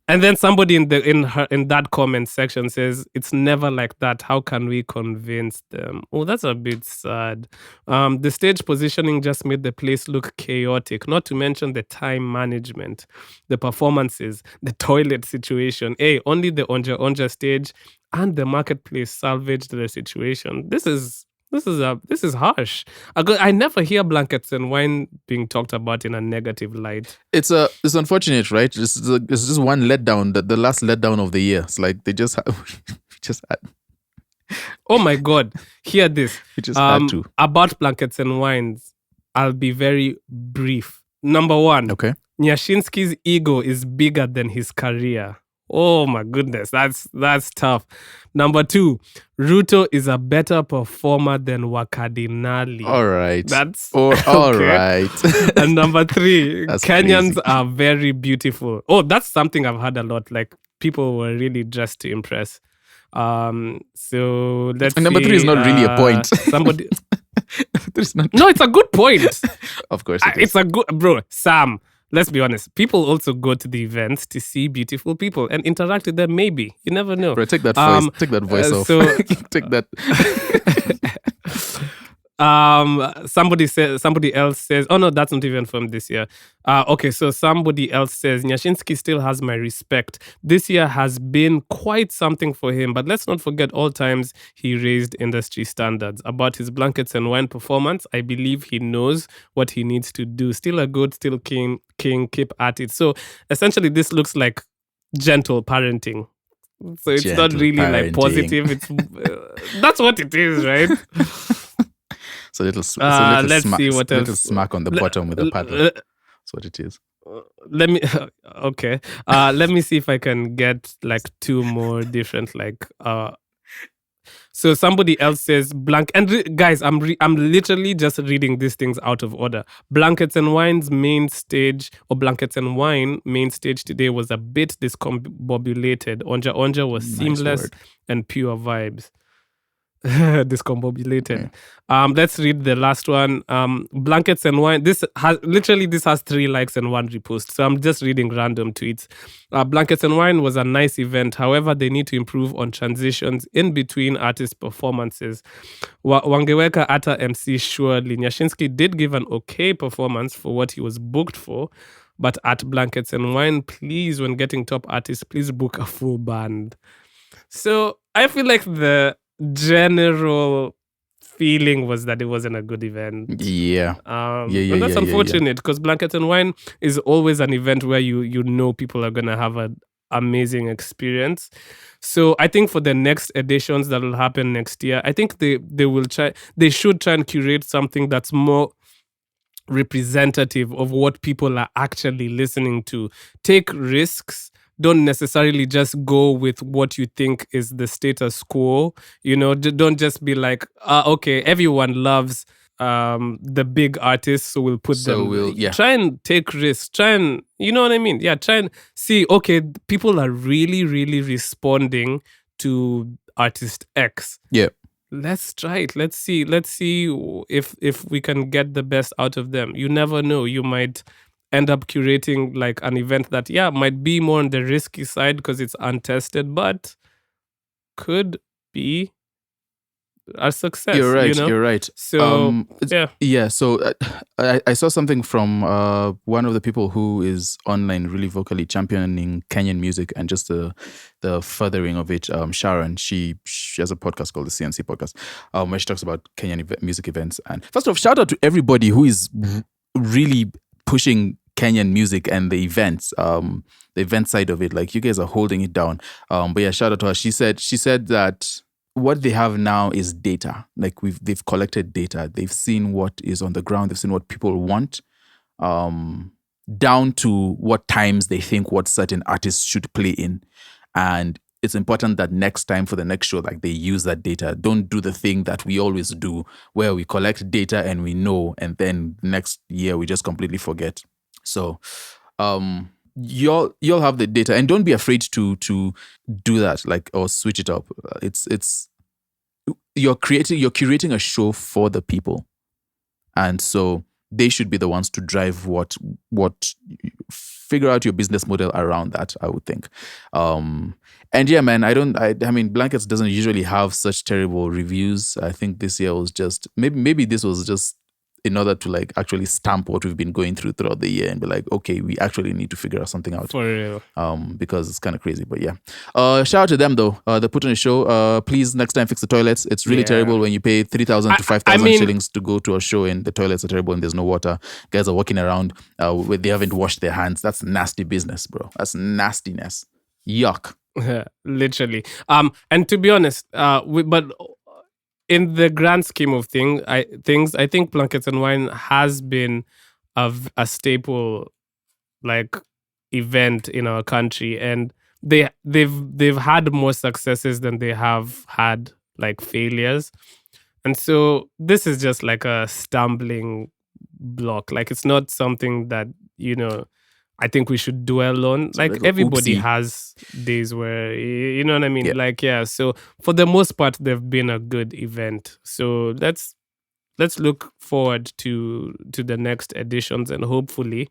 Speaker 1: And then somebody in that comment section says, "It's never like that. How can we convince them?" Oh, that's a bit sad. The stage positioning just made the place look chaotic, not to mention the time management, the performances, the toilet situation. Hey, only the Onja stage and the marketplace salvaged the situation. This is harsh. I never hear Blankets and Wine being talked about in a negative light.
Speaker 2: It's unfortunate, right? It's just one letdown, the last letdown of the year. It's like they just had.
Speaker 1: Oh my God! Hear this.
Speaker 2: We just had to.
Speaker 1: About Blankets and Wines. I'll be very brief. Number one,
Speaker 2: Okay.
Speaker 1: Nyashinsky's ego is bigger than his career. Oh my goodness, that's tough. Number two, Ruto is a better performer than Wakadinali.
Speaker 2: All right.
Speaker 1: That's
Speaker 2: all right.
Speaker 1: And number three,
Speaker 2: That's
Speaker 1: Kenyans
Speaker 2: crazy.
Speaker 1: are very beautiful. Oh, that's something I've heard a lot. Like people were really dressed to impress. So let's
Speaker 2: And number
Speaker 1: see,
Speaker 2: three is not really a point.
Speaker 1: Somebody.
Speaker 2: There's not.
Speaker 1: No, it's a good point.
Speaker 2: Of course,
Speaker 1: It's a good, bro. Sam, let's be honest. People also go to the events to see beautiful people and interact with them. Maybe you never know.
Speaker 2: Bro, take that voice. Take that voice off. Take that.
Speaker 1: Somebody else says, oh no, that's not even from this year. Okay, so somebody else says, Nyashinsky still has my respect. This year has been quite something for him, but let's not forget all times he raised industry standards. About his blankets and wine performance, I believe he knows what he needs to do. Still a good, still king, keep at it. So essentially this looks like gentle parenting. So it's not
Speaker 2: Gentle
Speaker 1: really like
Speaker 2: parenting.
Speaker 1: positive. It's that's what it is, right?
Speaker 2: So little,
Speaker 1: Let's
Speaker 2: smack,
Speaker 1: see what
Speaker 2: little
Speaker 1: else.
Speaker 2: smack on the bottom with a paddle. That's what it is.
Speaker 1: Let me okay. Let me see if I can get like two more different like. So somebody else says guys, I'm literally just reading these things out of order. Blankets and Wine's main stage Blankets and Wine main stage today was a bit discombobulated. Onja was
Speaker 2: Nice
Speaker 1: seamless
Speaker 2: word.
Speaker 1: and pure vibes. Discombobulated. Let's read the last one. Blankets and Wine. This has 3 likes and 1 repost. So I'm just reading random tweets. Blankets and Wine was a nice event. However, they need to improve on transitions in between artist performances. Wangeweka Ata MC surely. Nyashinsky did give an okay performance for what he was booked for. But at Blankets and Wine, please, when getting top artists, please book a full band. So I feel like the general feeling was that it wasn't a good event.
Speaker 2: Yeah.
Speaker 1: And that's unfortunate because Blankets and Wine is always an event where you know people are gonna have an amazing experience. So I think for the next editions that will happen next year, I think they should try and curate something that's more representative of what people are actually listening to. Take risks. Don't necessarily just go with what you think is the status quo. Don't just be like, okay, everyone loves the big artists, so we'll put them. Try and take risks. Try and, you know what I mean? Yeah, try and see, okay, people are really, really responding to artist X.
Speaker 2: Yeah.
Speaker 1: Let's try it. Let's see if we can get the best out of them. You never know. You might end up curating like an event that might be more on the risky side because it's untested, but could be a success.
Speaker 2: You're right. You're right.
Speaker 1: So
Speaker 2: So I saw something from one of the people who is online really vocally championing Kenyan music and just the furthering of it. Sharon, she has a podcast called the CNC Podcast, where she talks about Kenyan music events. And first off, shout out to everybody who is really pushing Kenyan music and the events, the event side of it. Like, you guys are holding it down. But yeah, shout out to her. She said that what they have now is data. Like, they've collected data. They've seen what is on the ground. They've seen what people want, down to what times they think what certain artists should play in. And it's important that next time for the next show, like, they use that data. Don't do the thing that we always do where we collect data and we know, and then next year we just completely forget. So you'll have the data, and don't be afraid to do that, like, or switch it up. It's you're curating a show for the people, and so they should be the ones to drive what figure out your business model around that, I would think. And yeah, man, I mean, Blankets doesn't usually have such terrible reviews. I think this year was just, maybe this was just in order to like actually stamp what we've been going through throughout the year and be like, okay, we actually need to figure out something out.
Speaker 1: For real.
Speaker 2: Because it's kind of crazy, but yeah. Shout out to them though. They put on a show. Please next time fix the toilets. It's really terrible when you pay 3,000 to 5,000 shillings to go to a show and the toilets are terrible and there's no water. Guys are walking around where they haven't washed their hands. That's nasty business, bro. That's nastiness. Yuck.
Speaker 1: Literally. And to be honest, but in the grand scheme of I think Blankets and Wine has been a staple like event in our country, and they've had more successes than they have had like failures. And so this is just like a stumbling block. Like it's not something that, I think we should dwell on.
Speaker 2: So
Speaker 1: Like everybody
Speaker 2: oopsie.
Speaker 1: has days where, you know what I mean?
Speaker 2: Yeah.
Speaker 1: Like, yeah. So for the most part, they've been a good event. So let's look forward to the next editions, and hopefully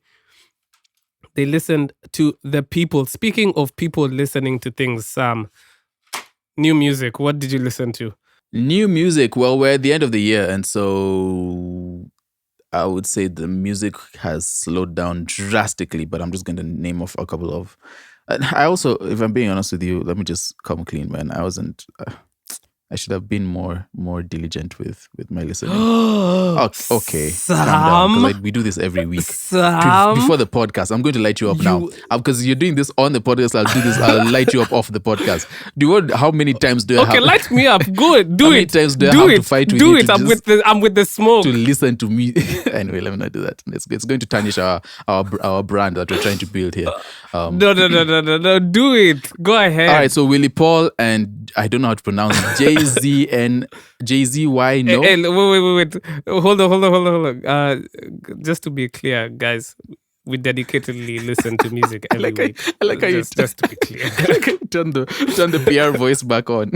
Speaker 1: they listened to the people. Speaking of people listening to things, Sam, new music, what did you listen to?
Speaker 2: New music. Well, we're at the end of the year, and so I would say the music has slowed down drastically. But I'm just going to name off a couple of. I also, if I'm being honest with you, let me just come clean, man. I wasn't. I should have been more diligent with my listening. Okay, calm down, because we do this every week.
Speaker 1: Sam?
Speaker 2: Before the podcast, I'm going to light you up now, because you're doing this on the podcast. I'll light you up off the podcast. How many times do I have?
Speaker 1: Okay, light me up. Good, do
Speaker 2: how
Speaker 1: it.
Speaker 2: many times do I have to fight with you?
Speaker 1: I'm with the smoke.
Speaker 2: To listen to me. Anyway, let me not do that. It's going to tarnish our brand that we're trying to build here.
Speaker 1: No. Do it. Go ahead.
Speaker 2: All right, so Willie Paul and I don't know how to pronounce Jay-Z and Jay-Z-Y. No.
Speaker 1: Hey, wait. Hold on. Just to be clear, guys, we dedicatedly listen to music every week.
Speaker 2: I like how
Speaker 1: just to be clear.
Speaker 2: turn the PR voice back on.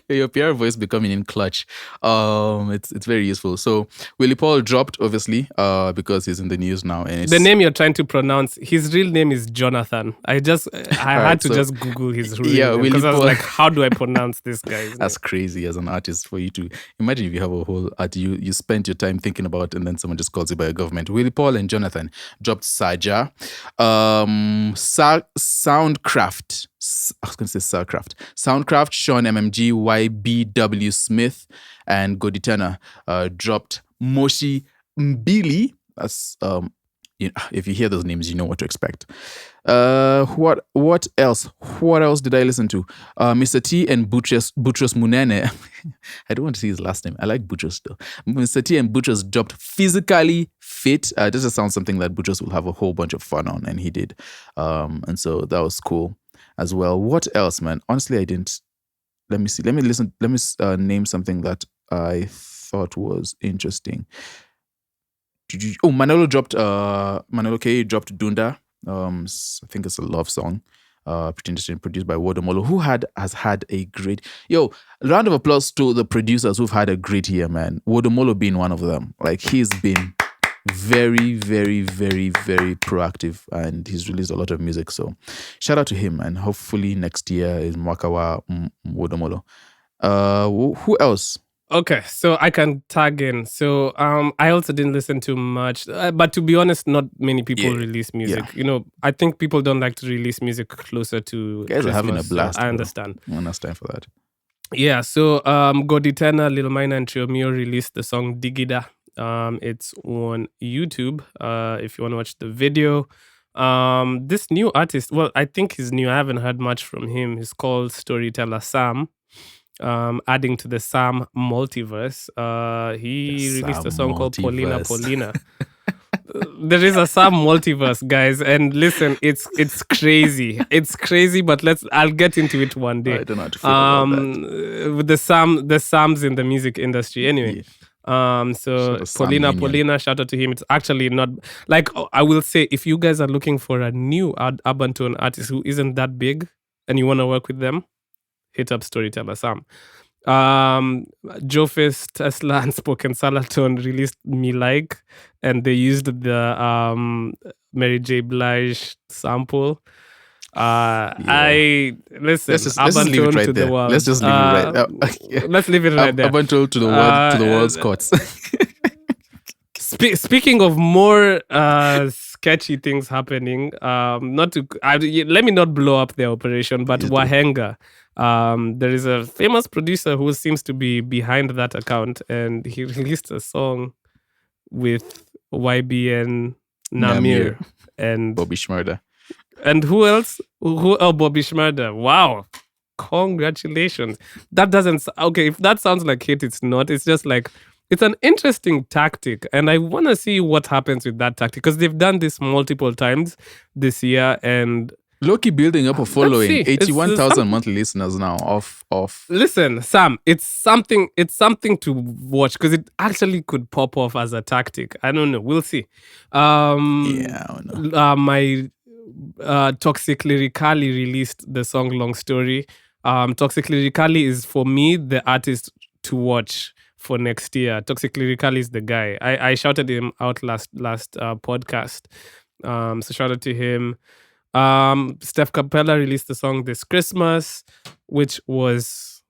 Speaker 2: Your PR voice becoming in clutch. It's very useful. So Willie Paul dropped, obviously, because he's in the news now. And
Speaker 1: the name you're trying to pronounce, his real name is Jonathan. I had to just Google his real name because I was like, how do I pronounce this guy's
Speaker 2: That's
Speaker 1: name?
Speaker 2: crazy as an artist for you to imagine. If you have a whole art you spent your time thinking about, and then someone just calls you by a government. Willie Paul and Jonathan dropped Saja. Soundcraft. I was going to say Soundcraft. Soundcraft, Sean MMG, YBW Smith, and Goditana dropped Moshi Mbili. That's if you hear those names, you know what to expect. What else? What else did I listen to? Mr. T and Butchers Munene. I don't want to see his last name. I like Butchers still. Mr. T and Butchers dropped Physically Fit. This just sounds something that Butchers will have a whole bunch of fun on, and he did. And so that was cool as well. What else, man? Honestly, I didn't. Let me see. Let me name something that I thought was interesting. Manolo K dropped Dunda. I think it's a love song. Pretty interesting, produced by Wodomolo, who has had a great. Round of applause to the producers who've had a great year, man. Wodomolo being one of them. Like, he's been very, very, very, very proactive, and he's released a lot of music. So shout out to him, and hopefully next year is Mwakawa Wodomolo. Who else?
Speaker 1: Okay, so I can tag in. So I also didn't listen to much, but to be honest, not many people release music.
Speaker 2: Yeah.
Speaker 1: I think people don't like to release music closer to
Speaker 2: guys
Speaker 1: Christmas,
Speaker 2: are having a blast.
Speaker 1: So I understand.
Speaker 2: One last time for that.
Speaker 1: Yeah, so Goditana, Lil Minor, and Chiomio released the song Digida. It's on YouTube. If you want to watch the video. This new artist, well, I think he's new. I haven't heard much from him. He's called Storyteller Sam. Adding to the Sam multiverse. He released a song called Paulina. There is a Sam multiverse, guys, and listen, it's crazy. It's crazy, but I'll get into it one day.
Speaker 2: I don't know how to feel about that.
Speaker 1: With the Sams in the music industry. Anyway. So Paulina, shout out to him. It's actually not like, I will say, if you guys are looking for a new urban tone artist who isn't that big and you want to work with them, hit up Storyteller Sam. Jofes, Tesla, and Spoken Salatone released Me Like, and they used the Mary J. Blige sample. I listen.
Speaker 2: Let's just leave it right there. Let's just leave it right there.
Speaker 1: Let's leave it right there.
Speaker 2: Urban tone to the world's courts.
Speaker 1: Speaking of more sketchy things happening, let me not blow up their operation, but Wahenga. There is a famous producer who seems to be behind that account, and he released a song with YBN Namir and
Speaker 2: Bobby Shmurda.
Speaker 1: And who else? Bobby Shmurda. Wow. congratulations. That doesn't okay. If that sounds like hate, it's not. It's just like it's an interesting tactic, and I want to see what happens with that tactic because they've done this multiple times this year, and
Speaker 2: Loki building up a following.
Speaker 1: see. It's
Speaker 2: 81,000 monthly listeners now. Off.
Speaker 1: listen, Sam, it's something to watch because it actually could pop off as a tactic. I don't know. We'll see.
Speaker 2: Yeah, I don't know.
Speaker 1: My Toxic Lyrically released the song Long Story. Toxic Lyrically is for me the artist to watch for next year. Toxic Lyrically is the guy. I shouted him out last podcast. So shout out to him. Steph Capella released the song This Christmas, which was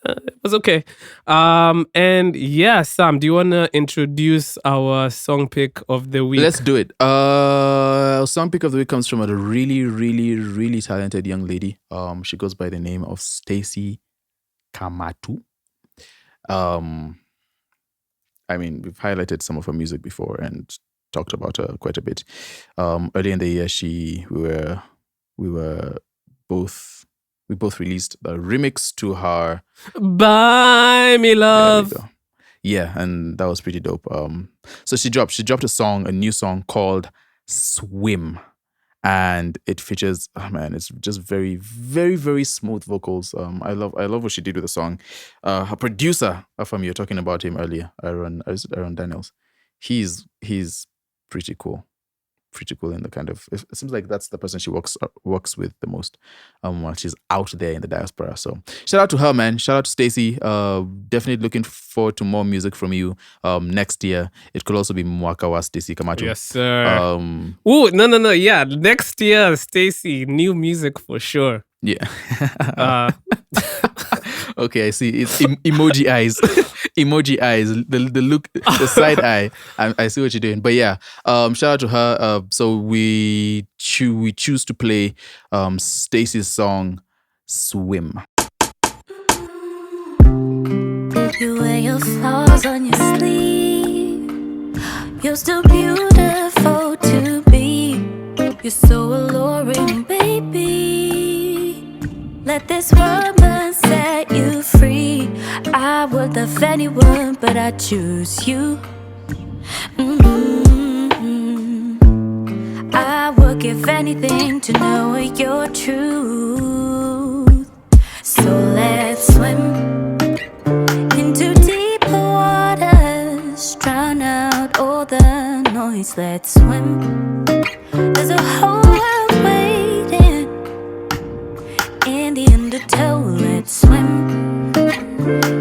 Speaker 1: it was okay. And yeah, Sam, do you want to introduce our song pick of the week?
Speaker 2: Let's do it. Song pick of the week comes from a really, really, really talented young lady. She goes by the name of Stacy Kamatu. I mean, we've highlighted some of her music before and talked about her quite a bit. Early in the year, we both released a remix to her
Speaker 1: Bye, me love.
Speaker 2: Yeah, and that was pretty dope. So she dropped a new song called Swim, and it features it's just very, very, very smooth vocals. I love what she did with the song. Her producer, you're talking about him earlier, Aaron Daniels. He's pretty cool in the kind of, it seems like that's the person she works with the most while she's out there in the diaspora. So shout out to her, man. Shout out to Stacy. Definitely looking forward to more music from you next year. It could also be Mwakawa Stacy Kamatu.
Speaker 1: Yes, sir. No. Yeah, next year, Stacy, new music for sure.
Speaker 2: Yeah. Okay, I see. It's emoji eyes. Emoji eyes. The look, the side eye. I see what you're doing. But yeah, shout out to her. So we choose to play Stacy's song Swim.
Speaker 5: You wear your flaws on your sleeve. You're still beautiful to be. You're so alluring, baby. Let this woman set you free. I would love anyone, but I choose you. I would give anything to know your truth. So let's swim into deeper waters, drown out all the noise. Let's swim. There's a whole world waiting in the undertow. Let's swim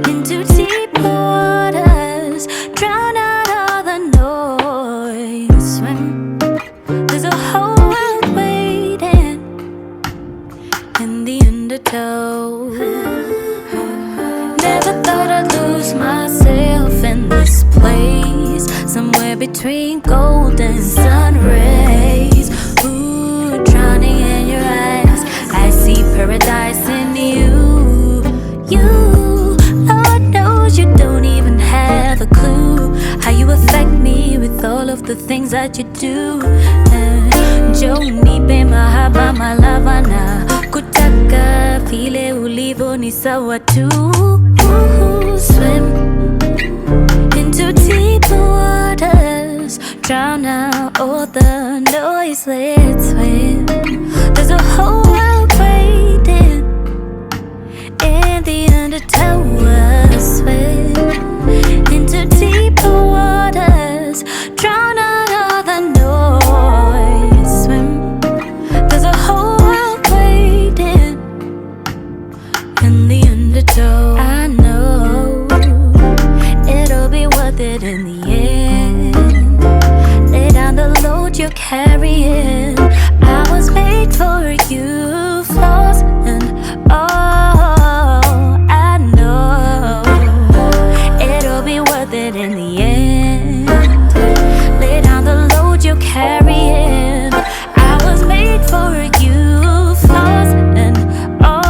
Speaker 5: into deeper waters, drown out all the noise. Swim. There's a whole world waiting in the undertow. Never thought I'd lose myself in this place, somewhere between golden sun rays. Ooh, drowning in your eyes, I see paradise in you. Lord knows you don't even have a clue how you affect me with all of the things that you do. Joni be mahaba malavana, kutaka vile ulivo ni sawa tu. Swim into deeper waters, drown out all the noise. Let's swim. There's a whole world waiting in the undertow. Swim into deeper waters, drown out all the noise. Swim. There's a whole world waiting in the undertow. I know it'll be worth it in the end. Lay down the load you're carrying. I was made for you, flaws and all. I know it'll be worth it in the end. Lay down the load you're carrying. I was made for you, flaws and all.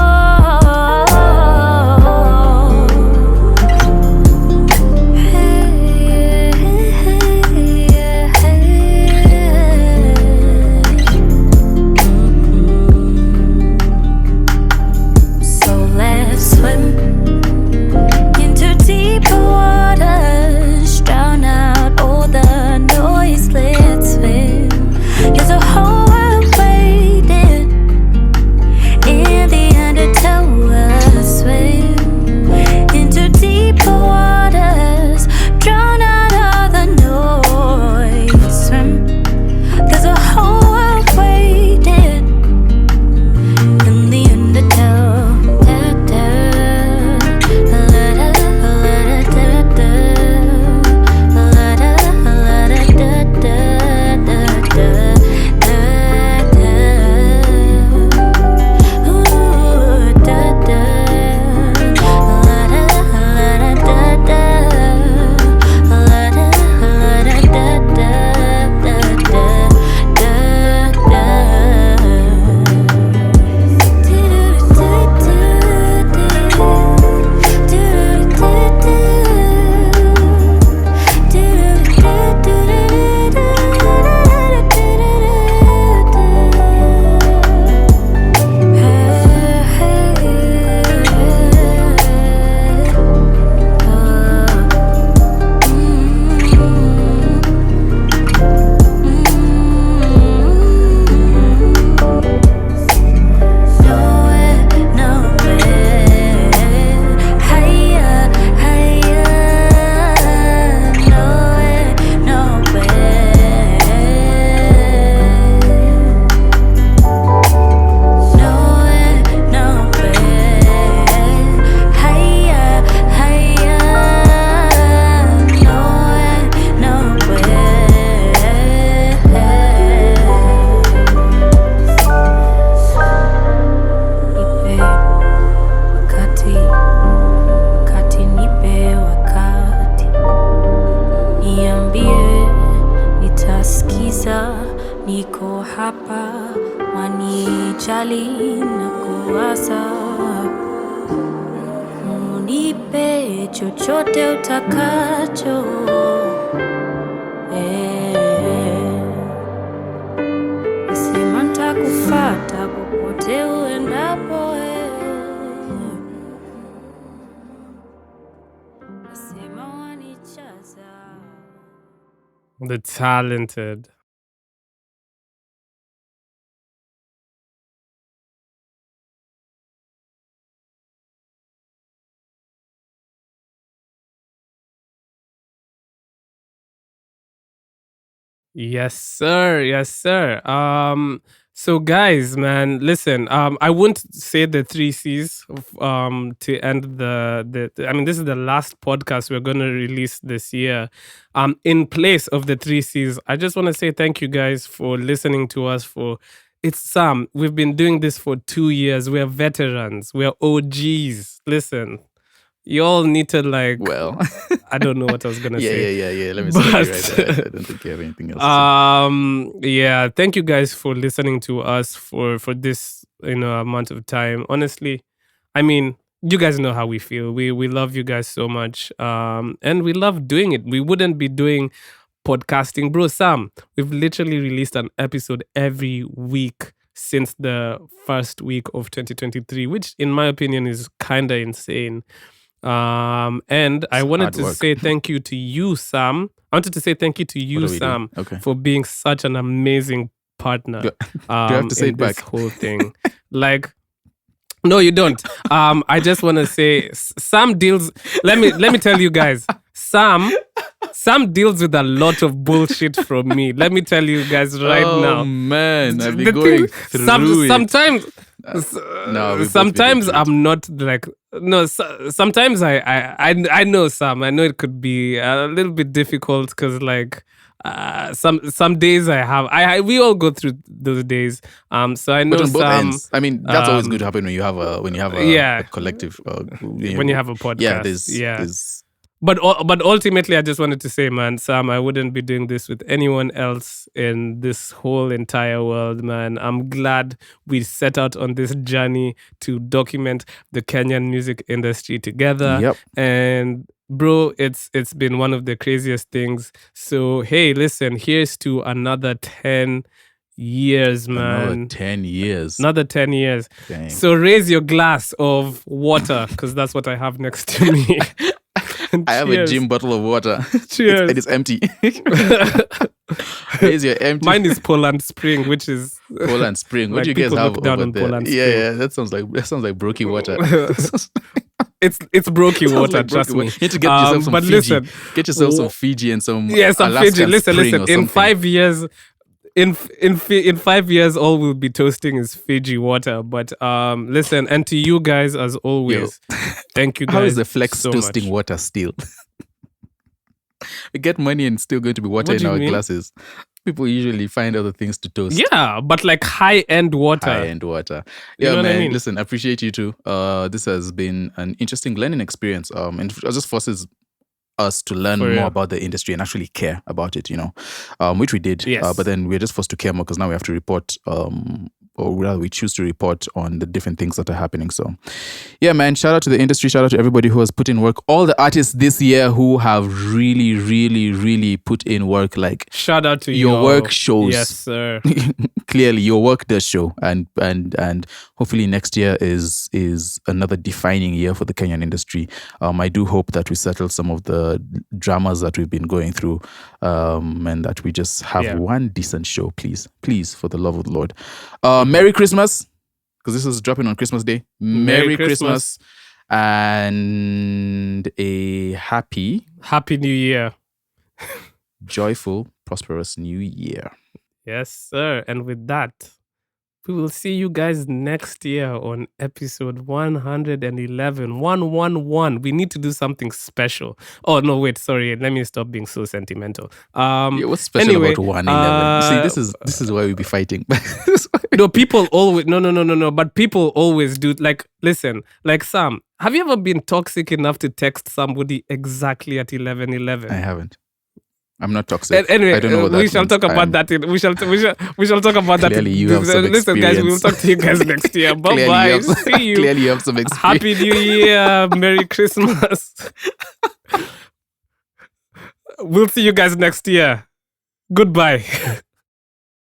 Speaker 5: swali na kuasa, unipe chochote utakacho. Nasema nitakufuata popote uendapo. Nasema wanichaza.
Speaker 1: The talented. Yes, sir. Yes, sir. So guys, man, listen. I won't say the 3 C's to end I mean, this is the last podcast we're gonna release this year. In place of the 3 C's, I just want to say thank you guys for listening to us. It's Sam. We've been doing this for 2 years. We're veterans. We're OGs. Listen, you all need to
Speaker 2: Well,
Speaker 1: I don't know what I was gonna say.
Speaker 2: yeah. Let me stop you right there. I don't think you have anything else to say.
Speaker 1: Yeah, thank you guys for listening to us for this amount of time. Honestly, I mean, you guys know how we feel. We love you guys so much, and we love doing it. We wouldn't be doing podcasting, bro. Sam, we've literally released an episode every week since the first week of 2023, which in my opinion is kind of insane. And I wanted
Speaker 2: hard
Speaker 1: to
Speaker 2: work.
Speaker 1: say thank you to you, Sam. I wanted to say thank you to you,
Speaker 2: What are we
Speaker 1: Sam,
Speaker 2: doing? Okay.
Speaker 1: for being such an amazing partner.
Speaker 2: Do I have to say
Speaker 1: in
Speaker 2: it
Speaker 1: this
Speaker 2: back?
Speaker 1: whole thing. No, you don't. I just want to say Sam deals. Let me tell you guys, Sam deals with a lot of bullshit from me. Let me tell you guys right now.
Speaker 2: Oh man, I've
Speaker 1: The
Speaker 2: been going
Speaker 1: thing-
Speaker 2: through it.
Speaker 1: sometimes
Speaker 2: No, we've both been
Speaker 1: sometimes
Speaker 2: through it.
Speaker 1: I'm not sometimes I know Sam. I know it could be a little bit difficult because some days we all go through those days. So I know
Speaker 2: But on both
Speaker 1: Sam.
Speaker 2: ends, I mean, that's always good to happen when you have a
Speaker 1: Yeah.
Speaker 2: a collective.
Speaker 1: When you have a podcast.
Speaker 2: yeah,
Speaker 1: Yeah.
Speaker 2: there's
Speaker 1: But ultimately, I just wanted to say, man, Sam, I wouldn't be doing this with anyone else in this whole entire world, man. I'm glad we set out on this journey to document the Kenyan music industry together.
Speaker 2: Yep.
Speaker 1: And bro, it's been one of the craziest things. So hey, listen, here's to another 10 years, man.
Speaker 2: another 10 years.
Speaker 1: Another 10 years.
Speaker 2: Dang.
Speaker 1: So raise your glass of water, because that's what I have next to me.
Speaker 2: I have a
Speaker 1: Cheers.
Speaker 2: gym bottle of water.
Speaker 1: Cheers.
Speaker 2: It's empty. Here's your empty.
Speaker 1: Mine is Poland Spring, which is
Speaker 2: Poland Spring. What
Speaker 1: Like,
Speaker 2: do you guys
Speaker 1: people
Speaker 2: have
Speaker 1: look down
Speaker 2: over
Speaker 1: on
Speaker 2: there?
Speaker 1: Poland
Speaker 2: Yeah,
Speaker 1: Spring.
Speaker 2: yeah. That sounds like brokey water.
Speaker 1: it's brokey
Speaker 2: Sounds
Speaker 1: water.
Speaker 2: like
Speaker 1: trust
Speaker 2: brokey
Speaker 1: me.
Speaker 2: water. You need to get yourself some
Speaker 1: but
Speaker 2: Fiji.
Speaker 1: listen,
Speaker 2: Get yourself some Fiji and some
Speaker 1: yes, I'm
Speaker 2: Alaskan
Speaker 1: Fiji. Listen.
Speaker 2: Spring or
Speaker 1: In
Speaker 2: something.
Speaker 1: 5 years, in 5 years, all we'll be toasting is Fiji water. But listen, and to you guys as always, thank you guys.
Speaker 2: How is the flex
Speaker 1: so
Speaker 2: toasting
Speaker 1: much.
Speaker 2: water still? We get money and still going to be water
Speaker 1: What
Speaker 2: in
Speaker 1: do you
Speaker 2: our
Speaker 1: mean?
Speaker 2: glasses. People usually find other things to toast.
Speaker 1: Yeah, but like high-end water.
Speaker 2: High-end water.
Speaker 1: You
Speaker 2: Yeah,
Speaker 1: know what I
Speaker 2: man.
Speaker 1: mean?
Speaker 2: Listen, I appreciate you too. This has been an interesting learning experience. And it just forces us to learn
Speaker 1: For
Speaker 2: more
Speaker 1: real.
Speaker 2: about the industry and actually care about it, which we did.
Speaker 1: Yes.
Speaker 2: But then we're just forced to care more because now we have to report, or rather we choose to report on the different things that are happening. So yeah, man, shout out to the industry. Shout out to everybody who has put in work. All the artists this year who have really, really, really put in work. Like,
Speaker 1: Shout out to
Speaker 2: your work shows.
Speaker 1: Yes, sir.
Speaker 2: clearly your work does show, and hopefully next year is another defining year for the Kenyan industry. I do hope that we settle some of the dramas that we've been going through, and that we just have one decent show, please, for the love of the Lord. Merry Christmas, because this is dropping on Christmas Day. Merry Christmas and a happy,
Speaker 1: Happy New Year.
Speaker 2: joyful, prosperous New Year.
Speaker 1: Yes, sir. And with that, we will see you guys next year on episode 111. 111. We need to do something special. Oh, no, wait, sorry. Let me stop being so sentimental.
Speaker 2: Yeah, what's special
Speaker 1: anyway,
Speaker 2: about 111? See, this is why we be fighting.
Speaker 1: No, people always no. But people always do. Like, listen, like Sam, have you ever been toxic enough to text somebody exactly at 11:11?
Speaker 2: I haven't. I'm not toxic.
Speaker 1: Anyway,
Speaker 2: I don't know what that
Speaker 1: we shall
Speaker 2: means.
Speaker 1: talk about that. We shall talk about that.
Speaker 2: Clearly you have some
Speaker 1: Listen, guys, we will
Speaker 2: experience.
Speaker 1: talk to you guys next year. Bye
Speaker 2: Clearly
Speaker 1: bye.
Speaker 2: you have,
Speaker 1: See you.
Speaker 2: Clearly you have some experience.
Speaker 1: Happy New Year. Merry Christmas. We'll see you guys next year. Goodbye.